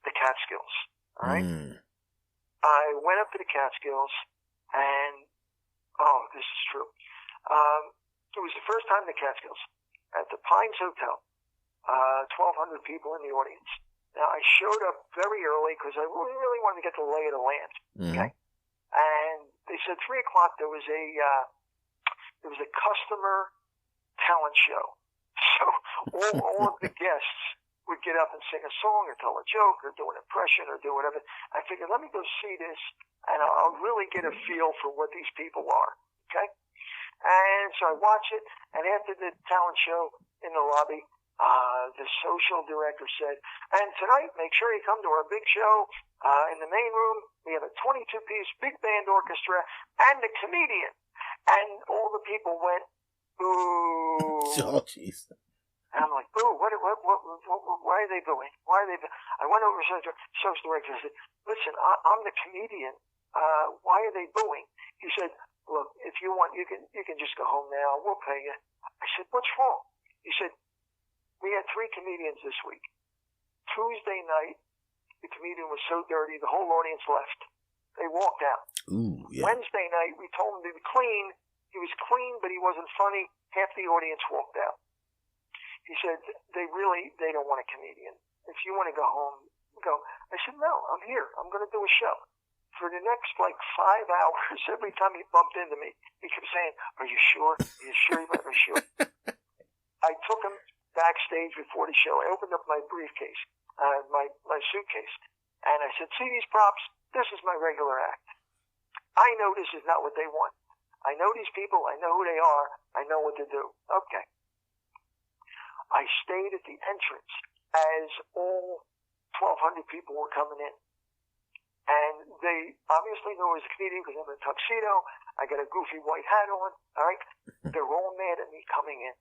The Catskills. All right. I went up to the Catskills, and this is true. It was the first time the Catskills at the Pines Hotel. 1,200 people in the audience. Now, I showed up very early because I really wanted to get the lay of the land. Mm-hmm. Okay, and they said 3 o'clock there was a customer talent show. So all of the guests would get up and sing a song or tell a joke or do an impression or do whatever. I figured, let me go see this, and I'll really get a feel for what these people are. Okay, and so I watch it, and after the talent show in the lobby, the social director said, "And tonight, make sure you come to our big show in the main room. We have a 22-piece big band orchestra and a comedian." And all the people went, "Ooh."
Oh, jeez.
And I'm like, boo, why are they booing? Why are they booing? I went over to the social director and said, listen, I'm the comedian. Why are they booing? He said, look, if you want, you can just go home now. We'll pay you. I said, what's wrong? He said, we had 3 comedians this week. Tuesday night, the comedian was so dirty, the whole audience left. They walked out.
Ooh, yeah.
Wednesday night, we told him to be clean. He was clean, but he wasn't funny. Half the audience walked out. He said, they don't want a comedian. If you want to go home, go. I said, no, I'm here. I'm going to do a show. For the next, 5 hours, every time he bumped into me, he kept saying, are you sure? Are you sure? Are you sure? I took him backstage before the show. I opened up my briefcase, my suitcase, and I said, see these props? This is my regular act. I know this is not what they want. I know these people. I know who they are. I know what to do. Okay. I stayed at the entrance as all 1,200 people were coming in. And they obviously knew I was a comedian because I'm in a tuxedo. I got a goofy white hat on. All right. They're all mad at me coming in.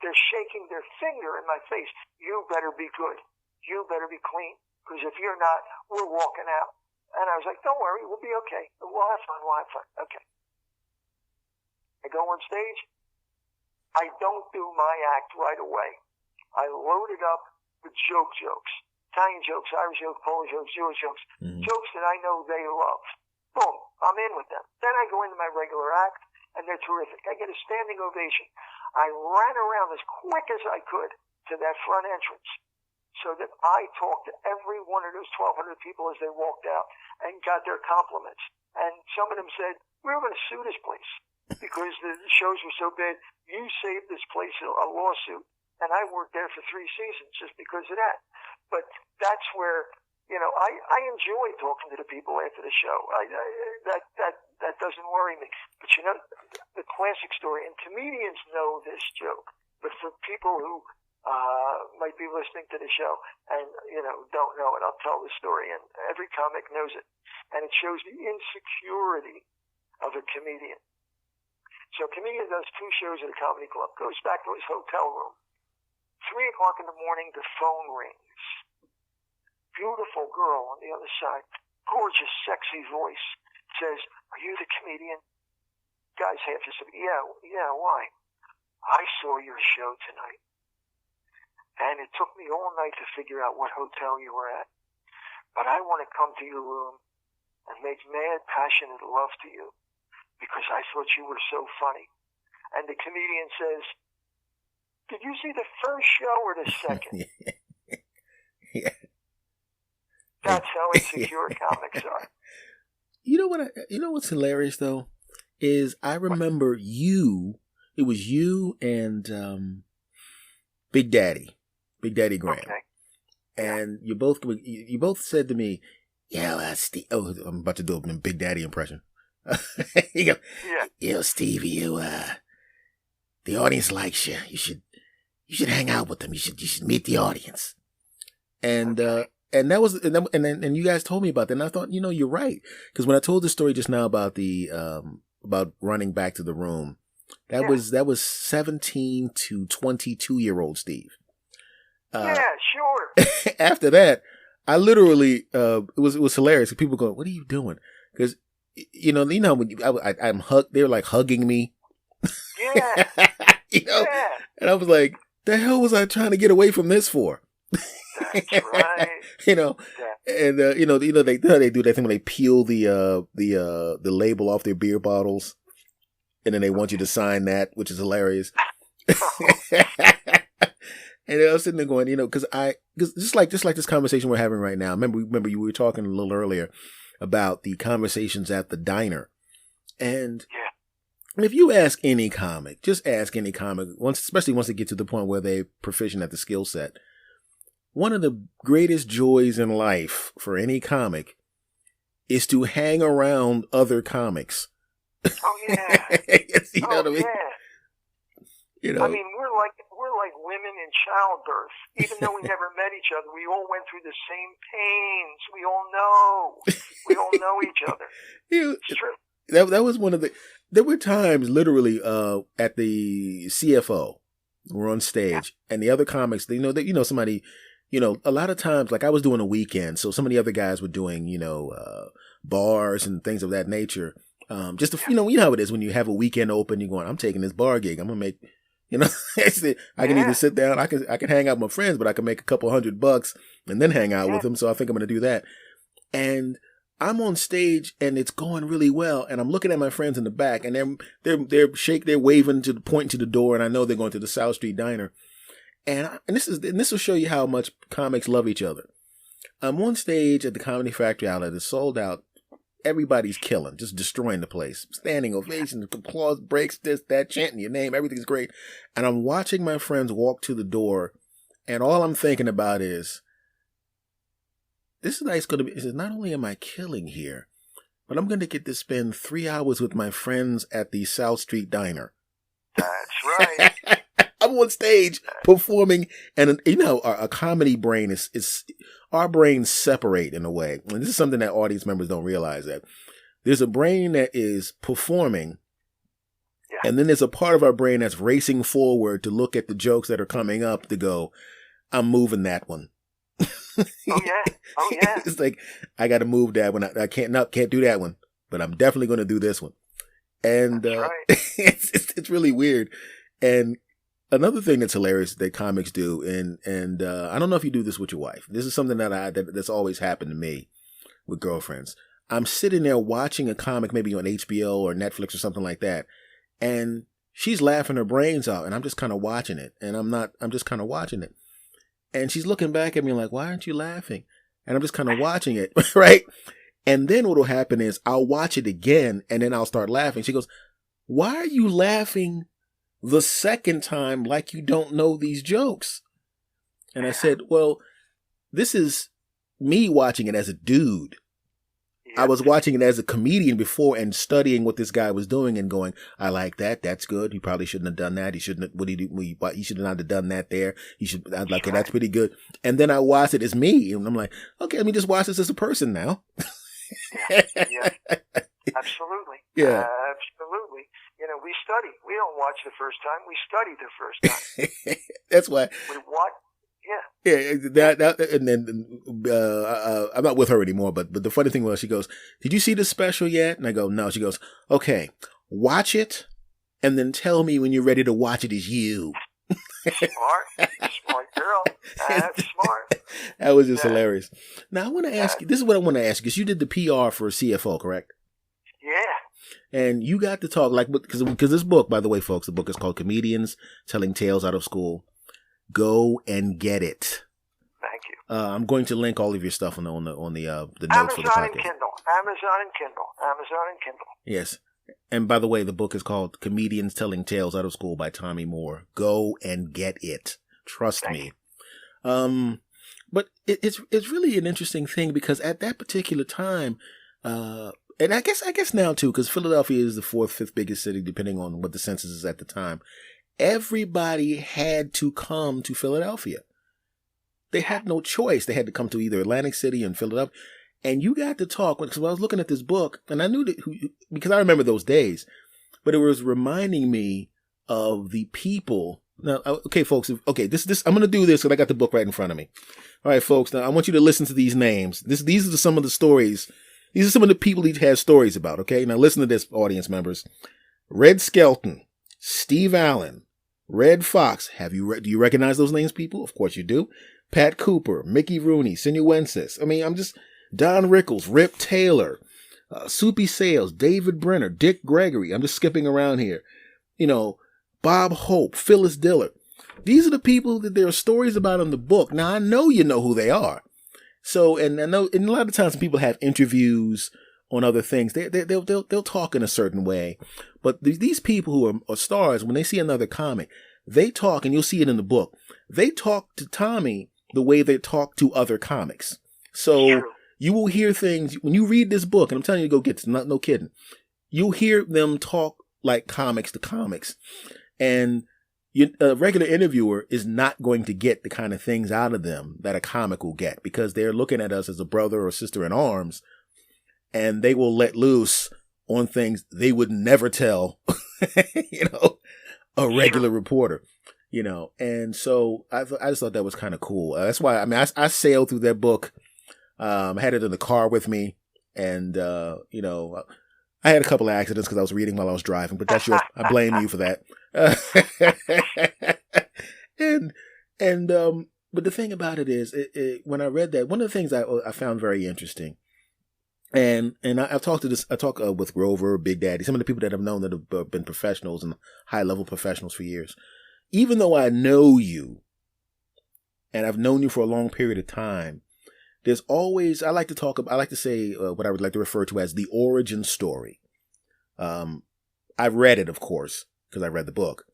They're shaking their finger in my face. You better be good. You better be clean. Because if you're not, we're walking out. And I was like, don't worry, we'll be okay. We'll have fun, Okay. I go on stage. I don't do my act right away. I load it up with jokes. Italian jokes, Irish jokes, Polish jokes, Jewish jokes.
Mm-hmm.
Jokes that I know they love. Boom, I'm in with them. Then I go into my regular act, and they're terrific. I get a standing ovation. I ran around as quick as I could to that front entrance so that I talked to every one of those 1,200 people as they walked out and got their compliments. And some of them said, we're going to sue this place because the shows were so bad. You saved this place a lawsuit. And I worked there for 3 seasons just because of that. But that's where, I enjoy talking to the people after the show. That doesn't worry me. But the classic story, and comedians know this joke, but for people who might be listening to the show and, don't know it, I'll tell the story. And every comic knows it. And it shows the insecurity of a comedian. So a comedian does 2 shows at a comedy club, goes back to his hotel room. 3 o'clock in the morning, the phone rings. Beautiful girl on the other side, gorgeous, sexy voice, says, are you the comedian? Guy's half just said, yeah, why? I saw your show tonight. And it took me all night to figure out what hotel you were at. But I want to come to your room and make mad, passionate love to you because I thought you were so funny. And the comedian says, did you see the first show or the second?
Yeah.
That's how insecure comics are.
You know what's hilarious though is I remember it was you and Big Daddy Graham. Okay. And you both said to me, yeah, Steve, I'm about to do a Big Daddy impression. You go, yeah, Steve, the audience likes you. You should hang out with them. You should meet the audience. And and that was and you guys told me about that, and I thought, you're right, because when I told the story just now about the about running back to the room, that was 17 to 22-year-old Steve.
Yeah, sure.
After that, I literally it was hilarious. People go, "What are you doing?" Because when I'm hugged, they were like hugging me.
Yeah.
Yeah. And I was like, "The hell was I trying to get away from this for?"
That's right.
And they do that thing when they peel the label off their beer bottles, and then they want you to sign that, which is hilarious. And I was sitting there going, because just like this conversation we're having right now. Remember you were talking a little earlier about the conversations at the diner, and if you ask any comic, especially once they get to the point where they're proficient at the skill set. One of the greatest joys in life for any comic is to hang around other comics.
Oh yeah.
You know what I mean?
Yeah. I mean, we're like women in childbirth. Even though we never met each other, we all went through the same pains. We all know each other. It's true.
That was one of the. There were times, literally, at the CFO, We're on stage, and the other comics, somebody, a lot of times, like I was doing a weekend, so some of the other guys were doing, bars and things of that nature. Just to, you know how it is when you have a weekend open, you're going, I'm taking this bar gig. I'm gonna make, I can either sit down, I can hang out with my friends, but I can make a couple $100 and then hang out with them. So I think I'm gonna do that. And I'm on stage and it's going really well. And I'm looking at my friends in the back, and they're waving pointing to the door, and I know they're going to the South Street Diner. And this will show you how much comics love each other. I'm on stage at the Comedy Factory outlet. It's sold out. Everybody's killing, just destroying the place. Standing ovations, applause breaks, this, that, chanting your name. Everything's great. And I'm watching my friends walk to the door, and all I'm thinking about is, this is going to be, not only am I killing here, but I'm going to get to spend 3 hours with my friends at the South Street Diner.
That's right.
I'm on stage performing, and our comedy brain is our brains separate in a way. And this is something that audience members don't realize, that there's a brain that is performing, and then there's a part of our brain that's racing forward to look at the jokes that are coming up to go, I'm moving that one.
Oh yeah.
It's like, I got to move that one. I can't do that one, but I'm definitely going to do this one. And
right.
it's really weird. And another thing that's hilarious that comics do, and I don't know if you do this with your wife. This is something that's always happened to me with girlfriends. I'm sitting there watching a comic, maybe on HBO or Netflix or something like that, and she's laughing her brains out, and I'm just kind of watching it, and I'm just kind of watching it. And she's looking back at me like, why aren't you laughing? And I'm just kind of watching it, right? And then what will happen is I'll watch it again, and then I'll start laughing. She goes, why are you laughing the second time like you don't know these jokes? And I said, well, this is me watching it as a dude. I was watching it as a comedian before and studying what this guy was doing and going, I like that. That's good. He probably shouldn't have done that. He shouldn't have, he should not have done that there. I'd like it. That's pretty good. And then I watched it as me, and I'm like, okay, let me just watch this as a person now.
Yeah. Absolutely.
Yeah.
Absolutely. We study. We don't watch the first time. We study the first time.
That's why.
We watch. Yeah.
Yeah. That, and then I'm not with her anymore. But the funny thing was, she goes, "Did you see the special yet?" And I go, "No." She goes, "Okay, watch it, and then tell me when you're ready to watch it as you."
Smart girl. That's smart.
That was just hilarious. Now I want to ask you. This is what I want to ask you. Because you did the PR for CFO, correct?
Yeah.
And you got to talk because this book, by the way, folks, the book is called Comedians Telling Tales Out of School. Go and get it.
Thank you.
I'm going to link all of your stuff on the notes
Amazon
for the podcast.
And Kindle. Amazon and Kindle.
Yes. And by the way, the book is called Comedians Telling Tales Out of School by Tommy Moore. Go and get it. Trust me. But it's really an interesting thing, because at that particular time, and I guess now too, because Philadelphia is the 4th, 5th biggest city, depending on what the census is at the time. Everybody had to come to Philadelphia. They had no choice. They had to come to either Atlantic City and Philadelphia. And you got to talk, because when I was looking at this book, and I knew that, because I remember those days, but it was reminding me of the people. Now, okay, folks, this I'm going to do this because I got the book right in front of me. All right, folks, now I want you to listen to these names. These are some of the stories. These are some of the people he has stories about, okay? Now listen to this, audience members. Red Skelton, Steve Allen, Red Fox. Do you recognize those names, people? Of course you do. Pat Cooper, Mickey Rooney, Sinuensis. Don Rickles, Rip Taylor, Soupy Sales, David Brenner, Dick Gregory. I'm just skipping around here. Bob Hope, Phyllis Diller. These are the people that there are stories about in the book. Now, I know you know who they are. So, and I know, and a lot of times when people have interviews on other things, they'll talk in a certain way. But these people who are stars, when they see another comic, they talk, and you'll see it in the book. They talk to Tommy the way they talk to other comics. So you will hear things when you read this book, and I'm telling you to go get this, no kidding. You'll hear them talk like comics to comics. And a regular interviewer is not going to get the kind of things out of them that a comic will get, because they're looking at us as a brother or sister in arms, and they will let loose on things they would never tell, a regular reporter. And so I just thought that was kind of cool. That's why, I mean, I sailed through that book. I had it in the car with me, and, I had a couple of accidents because I was reading while I was driving, but that's I blame you for that. But the thing about it is, when I read that, one of the things I found very interesting, and I've talked with Grover, Big Daddy, some of the people that I've known that have been professionals and high level professionals for years. Even though I know you, and I've known you for a long period of time, there's always, I like to say what I would like to refer to as the origin story. I've read it, of course, because I read the book,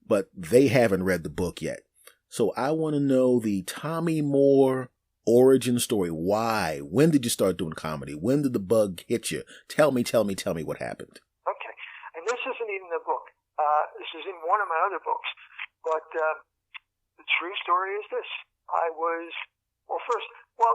but they haven't read the book yet. So I want to know the Tommy Moore origin story. Why? When did you start doing comedy? When did the bug hit you? Tell me what happened.
Okay. And this isn't even a book. This is in one of my other books. But the true story is this.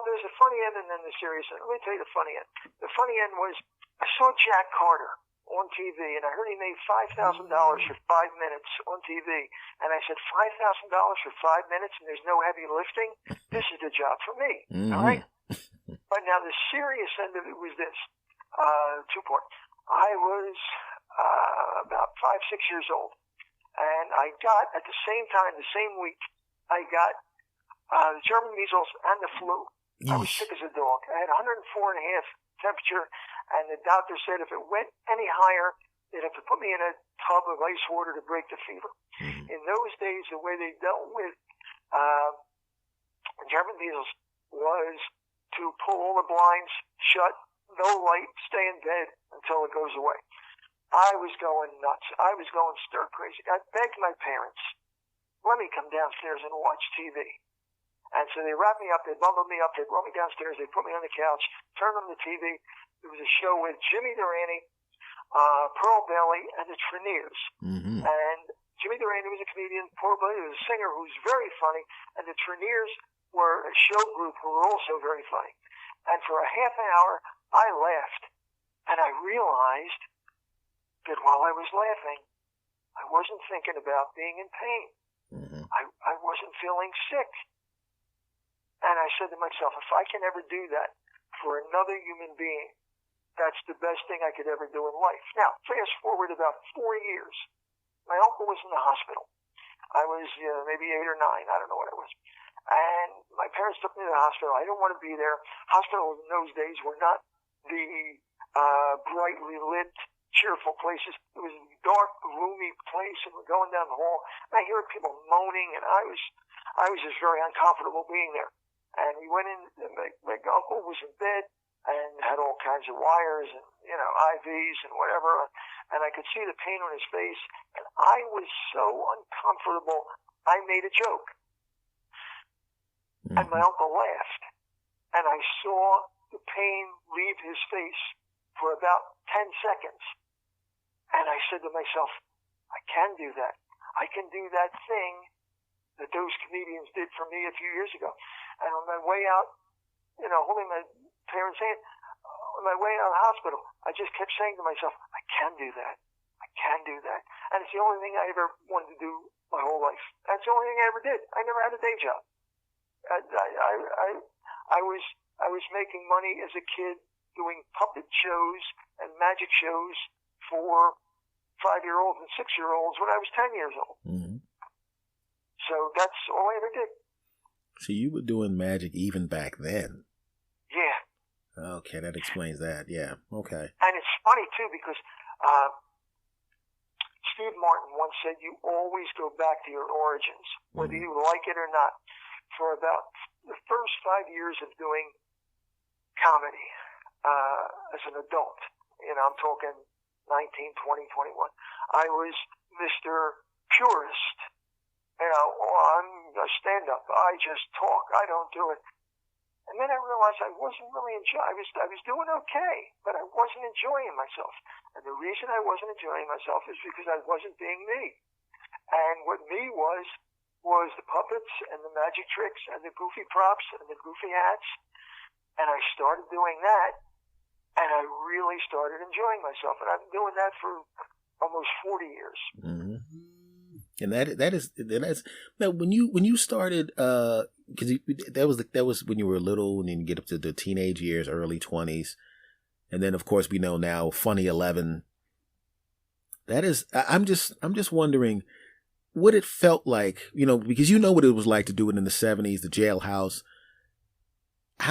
There's a funny end and then the serious end. Let me tell you the funny end. The funny end was I saw Jack Carter on TV, and I heard he made $5,000 for 5 minutes on TV. And I said, $5,000 for 5 minutes and there's no heavy lifting? This is the job for me. Mm-hmm. All right? But now the serious end of it was this. 2 points. I was about 5-6 years old. And I got, at the same time, the same week, I got the German measles and the flu. Yeesh. I was sick as a dog. I had 104.5 temperature, and the doctor said if it went any higher, they'd have to put me in a tub of ice water to break the fever. Mm-hmm. In those days, the way they dealt with German measles was to pull all the blinds shut, no light, stay in bed until it goes away. I was going nuts. I was going stir crazy. I begged my parents, let me come downstairs and watch TV. And so they wrapped me up, they bundled me up, they brought me downstairs, they put me on the couch, turned on the TV. There was a show with Jimmy Durante, Pearl Bailey, and the Treniers. Mm-hmm. And Jimmy Durante was a comedian, Pearl Bailey was a singer who was very funny, and the Treniers were a show group who were also very funny. And for a half an hour, I laughed. And I realized that while I was laughing, I wasn't thinking about being in pain. Mm-hmm. I wasn't feeling sick. And I said to myself, if I can ever do that for another human being, that's the best thing I could ever do in life. Now, fast forward about 4 years. My uncle was in the hospital. I was maybe 8 or 9. I don't know what it was. And my parents took me to the hospital. I didn't want to be there. Hospitals in those days were not the brightly lit, cheerful places. It was a dark, gloomy place, and we're going down the hall. And I heard people moaning, and I was just very uncomfortable being there. And we went in, and my uncle was in bed and had all kinds of wires and, IVs and whatever. And I could see the pain on his face. And I was so uncomfortable, I made a joke. Mm-hmm. And my uncle laughed. And I saw the pain leave his face for about 10 seconds. And I said to myself, I can do that. I can do that thing that those comedians did for me a few years ago. And on my way out, holding my parents' hand, on my way out of the hospital, I just kept saying to myself, I can do that. I can do that. And it's the only thing I ever wanted to do my whole life. That's the only thing I ever did. I never had a day job. I was making money as a kid doing puppet shows and magic shows for 5-year-olds and 6-year-olds when I was 10 years old. Mm-hmm. So that's all I ever did.
So you were doing magic even back then?
Yeah.
Okay, that explains that. Yeah, okay.
And it's funny, too, because Steve Martin once said you always go back to your origins, whether you like it or not. For about the first 5 years of doing comedy as an adult, I'm talking 19, 20, 21, I was Mr. Purist. I'm a stand-up. I just talk. I don't do it. And then I realized I wasn't really enjoying. I was doing okay, but I wasn't enjoying myself. And the reason I wasn't enjoying myself is because I wasn't being me. And what me was the puppets and the magic tricks and the goofy props and the goofy hats. And I started doing that, and I really started enjoying myself. And I've been doing that for almost 40 years. Mm-hmm.
And that's now when you started, because that was when you were little, and then you get up to the teenage years, early 20s. And then, of course, we know now Funny 11. That is, I'm just wondering what it felt like, because you know what it was like to do it in the 70s, the Jailhouse.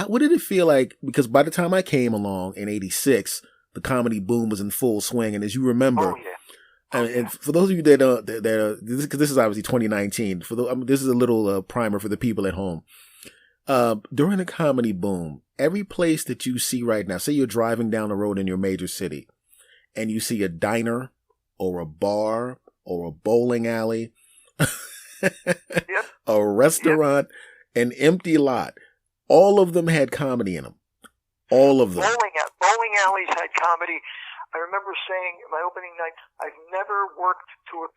What did it feel like? Because by the time I came along in 86, the comedy boom was in full swing. And as you remember, and for those of you that this is obviously 2019, this is a little primer for the people at home. During the comedy boom, every place that you see right now, say you're driving down the road in your major city and you see a diner or a bar or a bowling alley, a restaurant, an empty lot, all of them had comedy in them. All of them.
Bowling alleys had comedy. I remember saying my opening night, I've never worked to a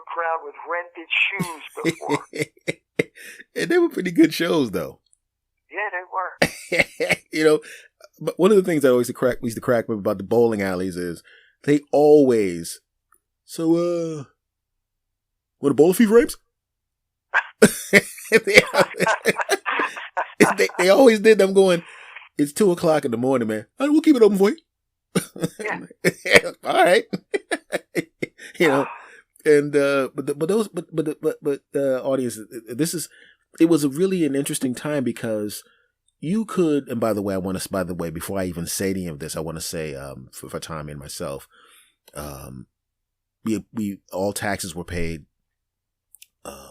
crowd with rented shoes before.
And they were pretty good shows, though.
Yeah, they were.
But one of the things that used to crack me about the bowling alleys is they always, what a bowl of fever rapes? they always did them going, it's 2:00 in the morning, man. We'll keep it open for you.
Yeah.
All right. And audience, it was really an interesting time because you could, and by the way, before I even say any of this, I want to say, for Tommy and myself, we all taxes were paid.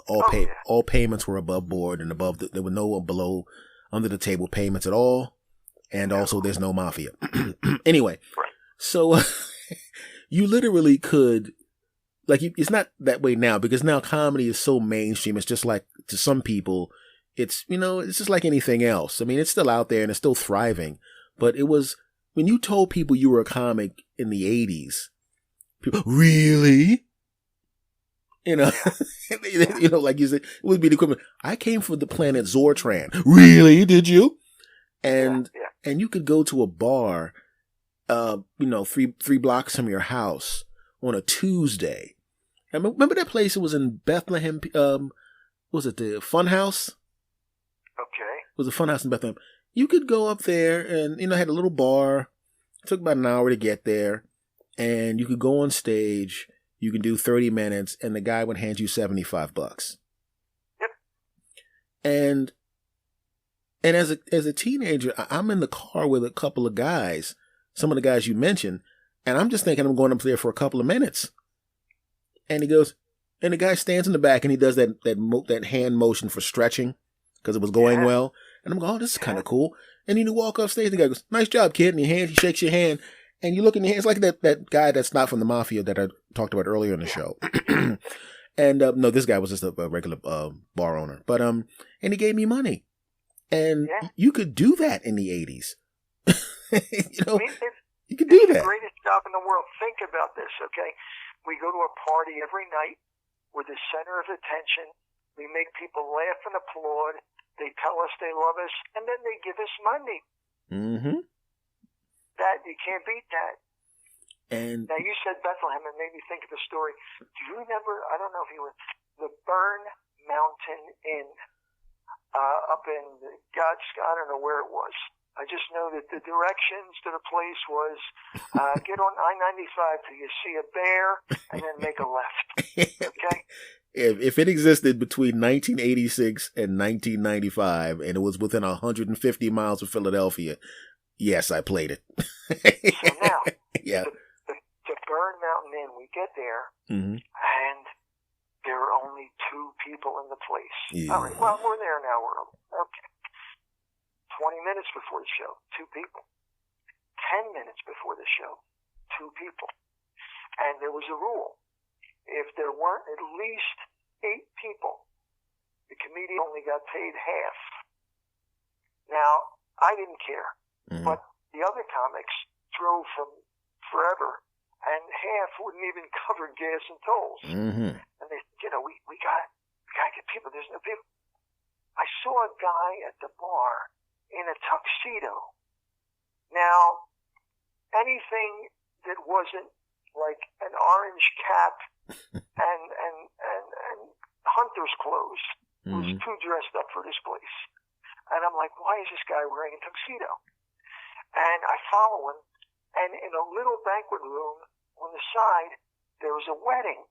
All payments were above board and there were no below under the table payments at all. And also there's no mafia. Anyway, so you literally could, it's not that way now because now comedy is so mainstream. It's just like, to some people, it's just like anything else. I mean, it's still out there and it's still thriving. But it was, when you told people you were a comic in the 80s, people, really? Like you said, it would be the equivalent. I came from the planet Zortran. Really? Did you? And you could go to a bar, 3 blocks from your house on a Tuesday. And remember that place? It was in Bethlehem. Was it the Funhouse?
Okay.
It was a Funhouse in Bethlehem. You could go up there and, had a little bar. It took about an hour to get there. And you could go on stage. You could do 30 minutes and the guy would hand you $75.
Yep.
And as a teenager, I'm in the car with a couple of guys, some of the guys you mentioned, and I'm just thinking I'm going up there for a couple of minutes. And he goes, and the guy stands in the back and he does that hand motion for stretching because it was going well. And I'm going, oh, this is kind of cool. And then you walk off stage, the guy goes, nice job, kid. And he shakes your hand. And you look in the hand, it's like that guy that's not from the mafia that I talked about earlier in the show. And no, this guy was just a regular bar owner. But and he gave me money. And you could do that in the 80s. You could do that.
It's the greatest job in the world. Think about this, okay? We go to a party every night. We're the center of attention. We make people laugh and applaud. They tell us they love us, and then they give us money.
Mm-hmm.
That, you can't beat that.
And
now you said Bethlehem and made me think of a story. Do you remember, I don't know if you were, the Burn Mountain Inn up in I don't know where it was. I just know that the directions to the place was get on I-95 till you see a bear and then make a left. Okay?
If it existed between 1986 and 1995 and it was within 150 miles of Philadelphia, yes, I played it.
So now, the Burn Mountain Inn, we get there, and there are only 2 people in the place.
Yeah.
All right, well, we're there now. Okay. 20 minutes before the show, 2 people. 10 minutes before the show, 2 people. And there was a rule. If there weren't at least 8 people, the comedian only got paid half. Now, I didn't care. But the other comics drove from forever, and half wouldn't even cover gas and tolls. And they said, we got to get people. There's no people. I saw a guy at the bar in a tuxedo. Now, anything that wasn't like an orange cap and hunter's clothes. He was too dressed up for this place. And I'm like, why is this guy wearing a tuxedo? And I follow him, and in a little banquet room on the side, there was a wedding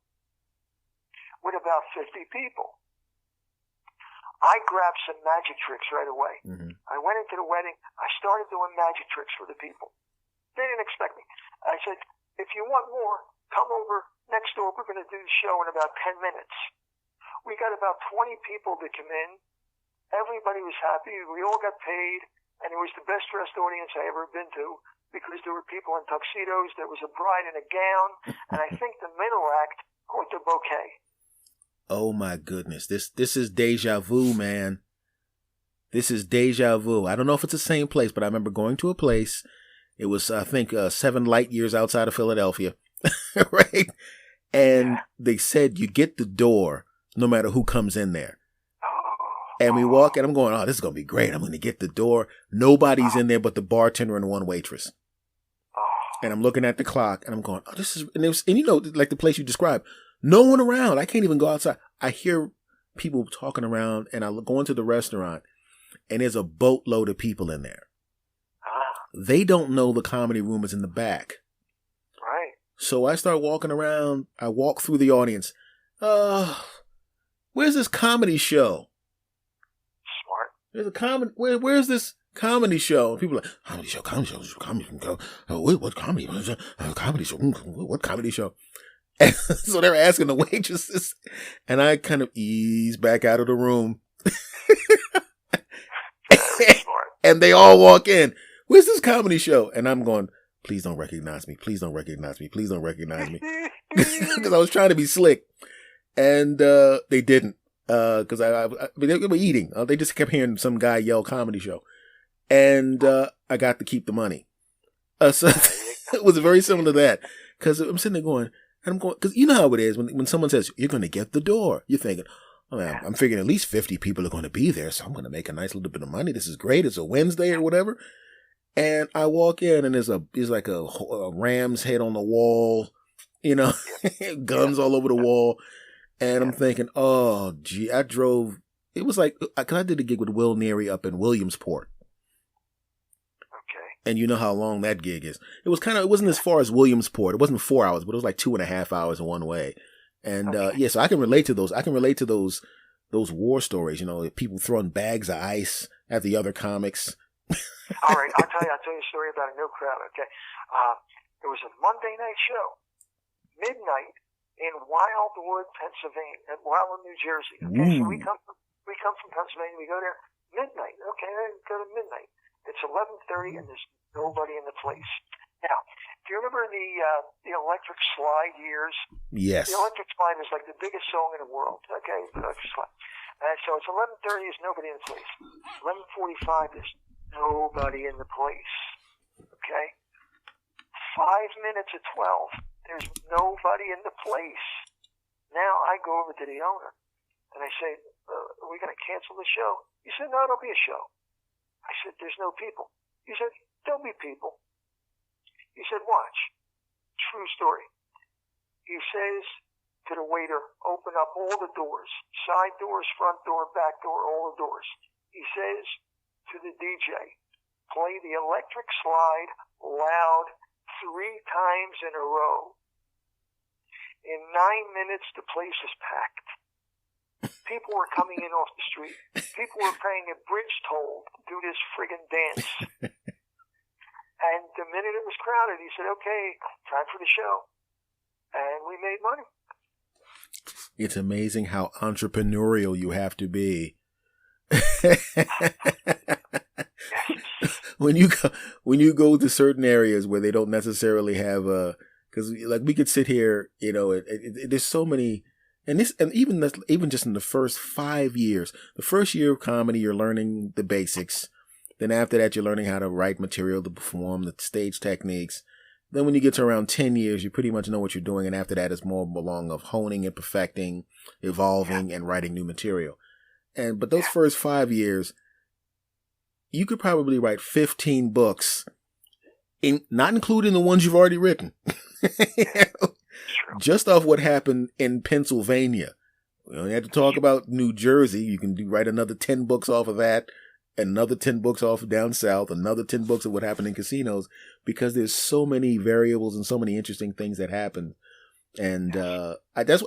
with about 50 people. I grabbed some magic tricks right away. I went into the wedding. I started doing magic tricks for the people. They didn't expect me. I said, if you want more, come over next door. We're going to do the show in about 10 minutes. We got about 20 people to come in. Everybody was happy. We all got paid. And it was the best dressed audience I ever been to because there were people in tuxedos. There was a bride in a gown. And I think the middle act caught the bouquet.
Oh my goodness. This is deja vu, man. This is deja vu. I don't know if it's the same place, but I remember going to a place. It was, I think, 7 light years outside of Philadelphia. Right? And they said you get the door no matter who comes in there. And we walk and I'm going, oh, this is going to be great. I'm going to get the door. Nobody's in there but the bartender and one waitress. And I'm looking at the clock and I'm going, oh, this is, and you know, like the place you described, no one around. I can't even go outside. I hear people talking around and I go into the restaurant and there's a boatload of people in there. They don't know the comedy room is in the back.
Right.
So I start walking around. I walk through the audience. Where's this comedy show?
Smart.
There's a comedy. Where's this comedy show? And people are like, comedy show. What comedy? Comedy show. What comedy show? And so they're asking the waitresses, and I kind of ease back out of the room. And they all walk in. Where's this comedy show? And I'm going, please don't recognize me. Please don't recognize me. Please don't recognize me. Because I was trying to be slick. And they didn't. Because they were eating. They just kept hearing some guy yell comedy show. And I got to keep the money. So it was very similar to that. Because I'm sitting there going, and I'm going, because you know how it is when someone says, you're going to get the door. You're thinking, oh, man, I'm figuring at least 50 people are going to be there. So I'm going to make a nice little bit of money. This is great. It's a Wednesday or whatever. And I walk in and there's like a ram's head on the wall, you know, guns all over the wall. And I'm thinking, oh, gee, it was like, because I did a gig with Will Neary up in Williamsport.
Okay.
And you know how long that gig is. It wasn't as far as Williamsport. It wasn't 4 hours, but it was like 2.5 hours one way. And, yeah, so I can relate to those. I can relate to those war stories, you know, people throwing bags of ice at the other comics.
All right, I'll tell you a story about a no crowd, okay? It was a Monday night show, midnight, in Wildwood, Pennsylvania, Wildwood, New Jersey. Okay, so we come from Pennsylvania, we go there midnight. Okay, then go to midnight. It's 11:30 and there's nobody in the place. Now, do you remember the Electric Slide years?
Yes.
The Electric Slide is like the biggest song in the world. Okay, the Electric Slide. So it's 11:30. There's nobody in the place. 11:45. There's nobody in the place. Okay. 5 minutes at 12. There's nobody in the place. Now I go over to the owner and I say, "Are we going to cancel the show?" He said, "No, it'll be a show." I said, "There's no people." He said, "There'll be people." He said, "Watch." True story. He says to the waiter, "Open up all the doors, side doors, front door, back door, all the doors." He says to the DJ, "Play the Electric Slide loud 3 times in a row." In 9 minutes, the place is packed. People were coming in off the street. People were paying a bridge toll to do this friggin' dance. And the minute it was crowded, he said, "Okay, time for the show." And we made money.
It's amazing how entrepreneurial you have to be. When you go to certain areas where they don't necessarily have because like we could sit here, you know, there's so many, and even just in the first 5 years, the first year of comedy, you're learning the basics. Then after that, you're learning how to write material to perform, the stage techniques. Then when you get to around 10 years, you pretty much know what you're doing. And after that, it's more along of honing and perfecting, evolving, and writing new material. But those first 5 years, you could probably write 15 books, not including the ones you've already written. Just off what happened in Pennsylvania We only have to talk about New Jersey. You can write another 10 books off of that, and another 10 books off of down south, another 10 books of what happened in casinos, because there's so many variables and so many interesting things that happen. And that's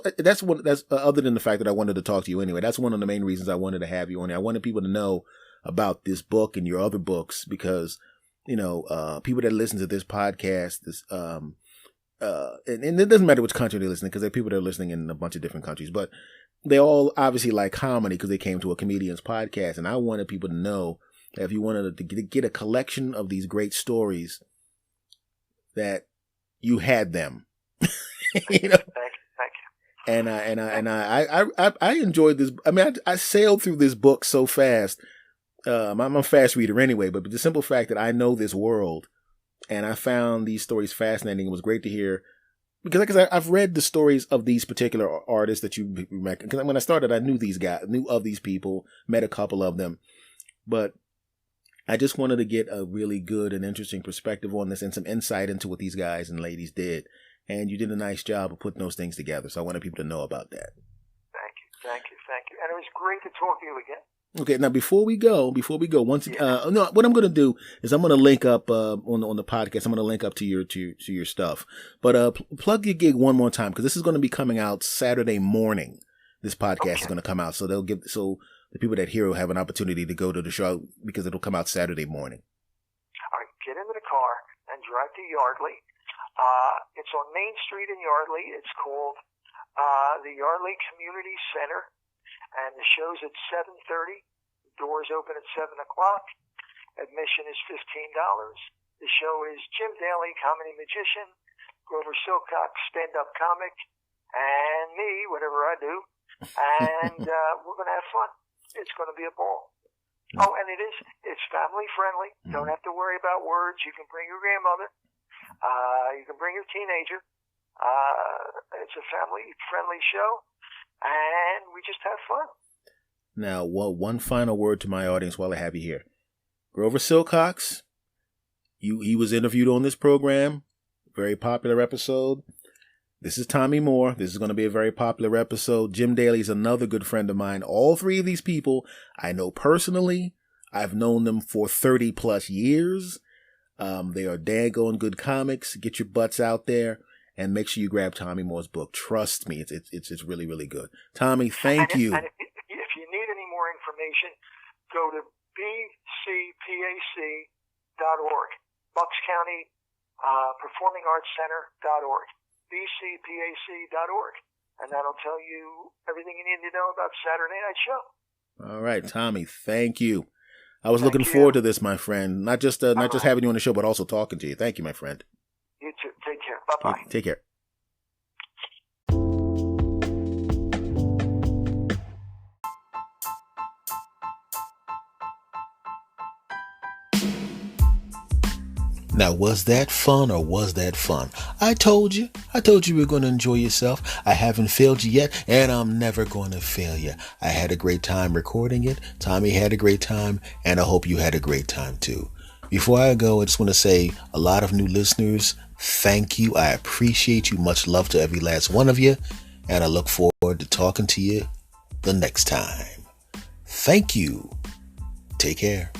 other than the fact that I wanted to talk to you anyway. That's one of the main reasons I wanted to have you on here. I wanted people to know about this book and your other books, because people that listen to this podcast, and it doesn't matter which country they're listening, because there are people that are listening in a bunch of different countries, but they all obviously like comedy because they came to a comedian's podcast. And I wanted people to know that if you wanted to get a collection of these great stories, that you had them.
Thank you.
And I enjoyed this. I mean, I sailed through this book so fast. I'm a fast reader anyway, but the simple fact that I know this world, and I found these stories fascinating. It was great to hear, because I've read the stories of these particular artists that you recommend. Because when I started, I knew these guys, knew of these people, met a couple of them, but I just wanted to get a really good and interesting perspective on this and some insight into what these guys and ladies did. And you did a nice job of putting those things together. So I wanted people to know about that.
Thank you. And it was great to talk to you again.
Okay, now before we go, what I'm going to do is I'm going to link up on the podcast. I'm going to link up to your stuff. But plug your gig one more time, because this is going to be coming out Saturday morning. This podcast is going to come out, so the people that hear will have an opportunity to go to the show, because it'll come out Saturday morning.
All right, get into the car and drive to Yardley. It's on Main Street in Yardley. It's called the Yardley Community Center, and the show's at 7:30. Doors open at 7 o'clock. Admission is $15. The show is Jim Daly, comedy magician, Grover Silcox, stand-up comic, and me, whatever I do. And we're going to have fun. It's going to be a ball. Oh, and it's family friendly. Don't have to worry about words. You can bring your grandmother. You can bring your teenager. It's a family friendly show, and we just have fun.
Now, one final word to my audience while I have you here. Grover Silcox, he was interviewed on this program. Very popular episode. This is Tommy Moore. This is going to be a very popular episode. Jim Daly is another good friend of mine. All three of these people I know personally. I've known them for 30 plus years. They are daggone good comics. Get your butts out there and make sure you grab Tommy Moore's book. Trust me, it's really, really good. Tommy, thank you.
And if you need any more information, go to bcpac.org, Bucks County Performing Arts Center.org, bcpac.org, and that'll tell you everything you need to know about Saturday Night Show. All
right, Tommy, thank you. I was looking forward to this, my friend. Not just having you on the show, but also talking to you. Thank you, my friend.
You too. Take care. Bye-bye.
Take care. Now, was that fun or was that fun? I told you you were going to enjoy yourself. I haven't failed you yet, and I'm never going to fail you. I had a great time recording it. Tommy had a great time, and I hope you had a great time too. Before I go, I just want to say a lot of new listeners, thank you. I appreciate you. Much love to every last one of you, and I look forward to talking to you the next time. Thank you. Take care.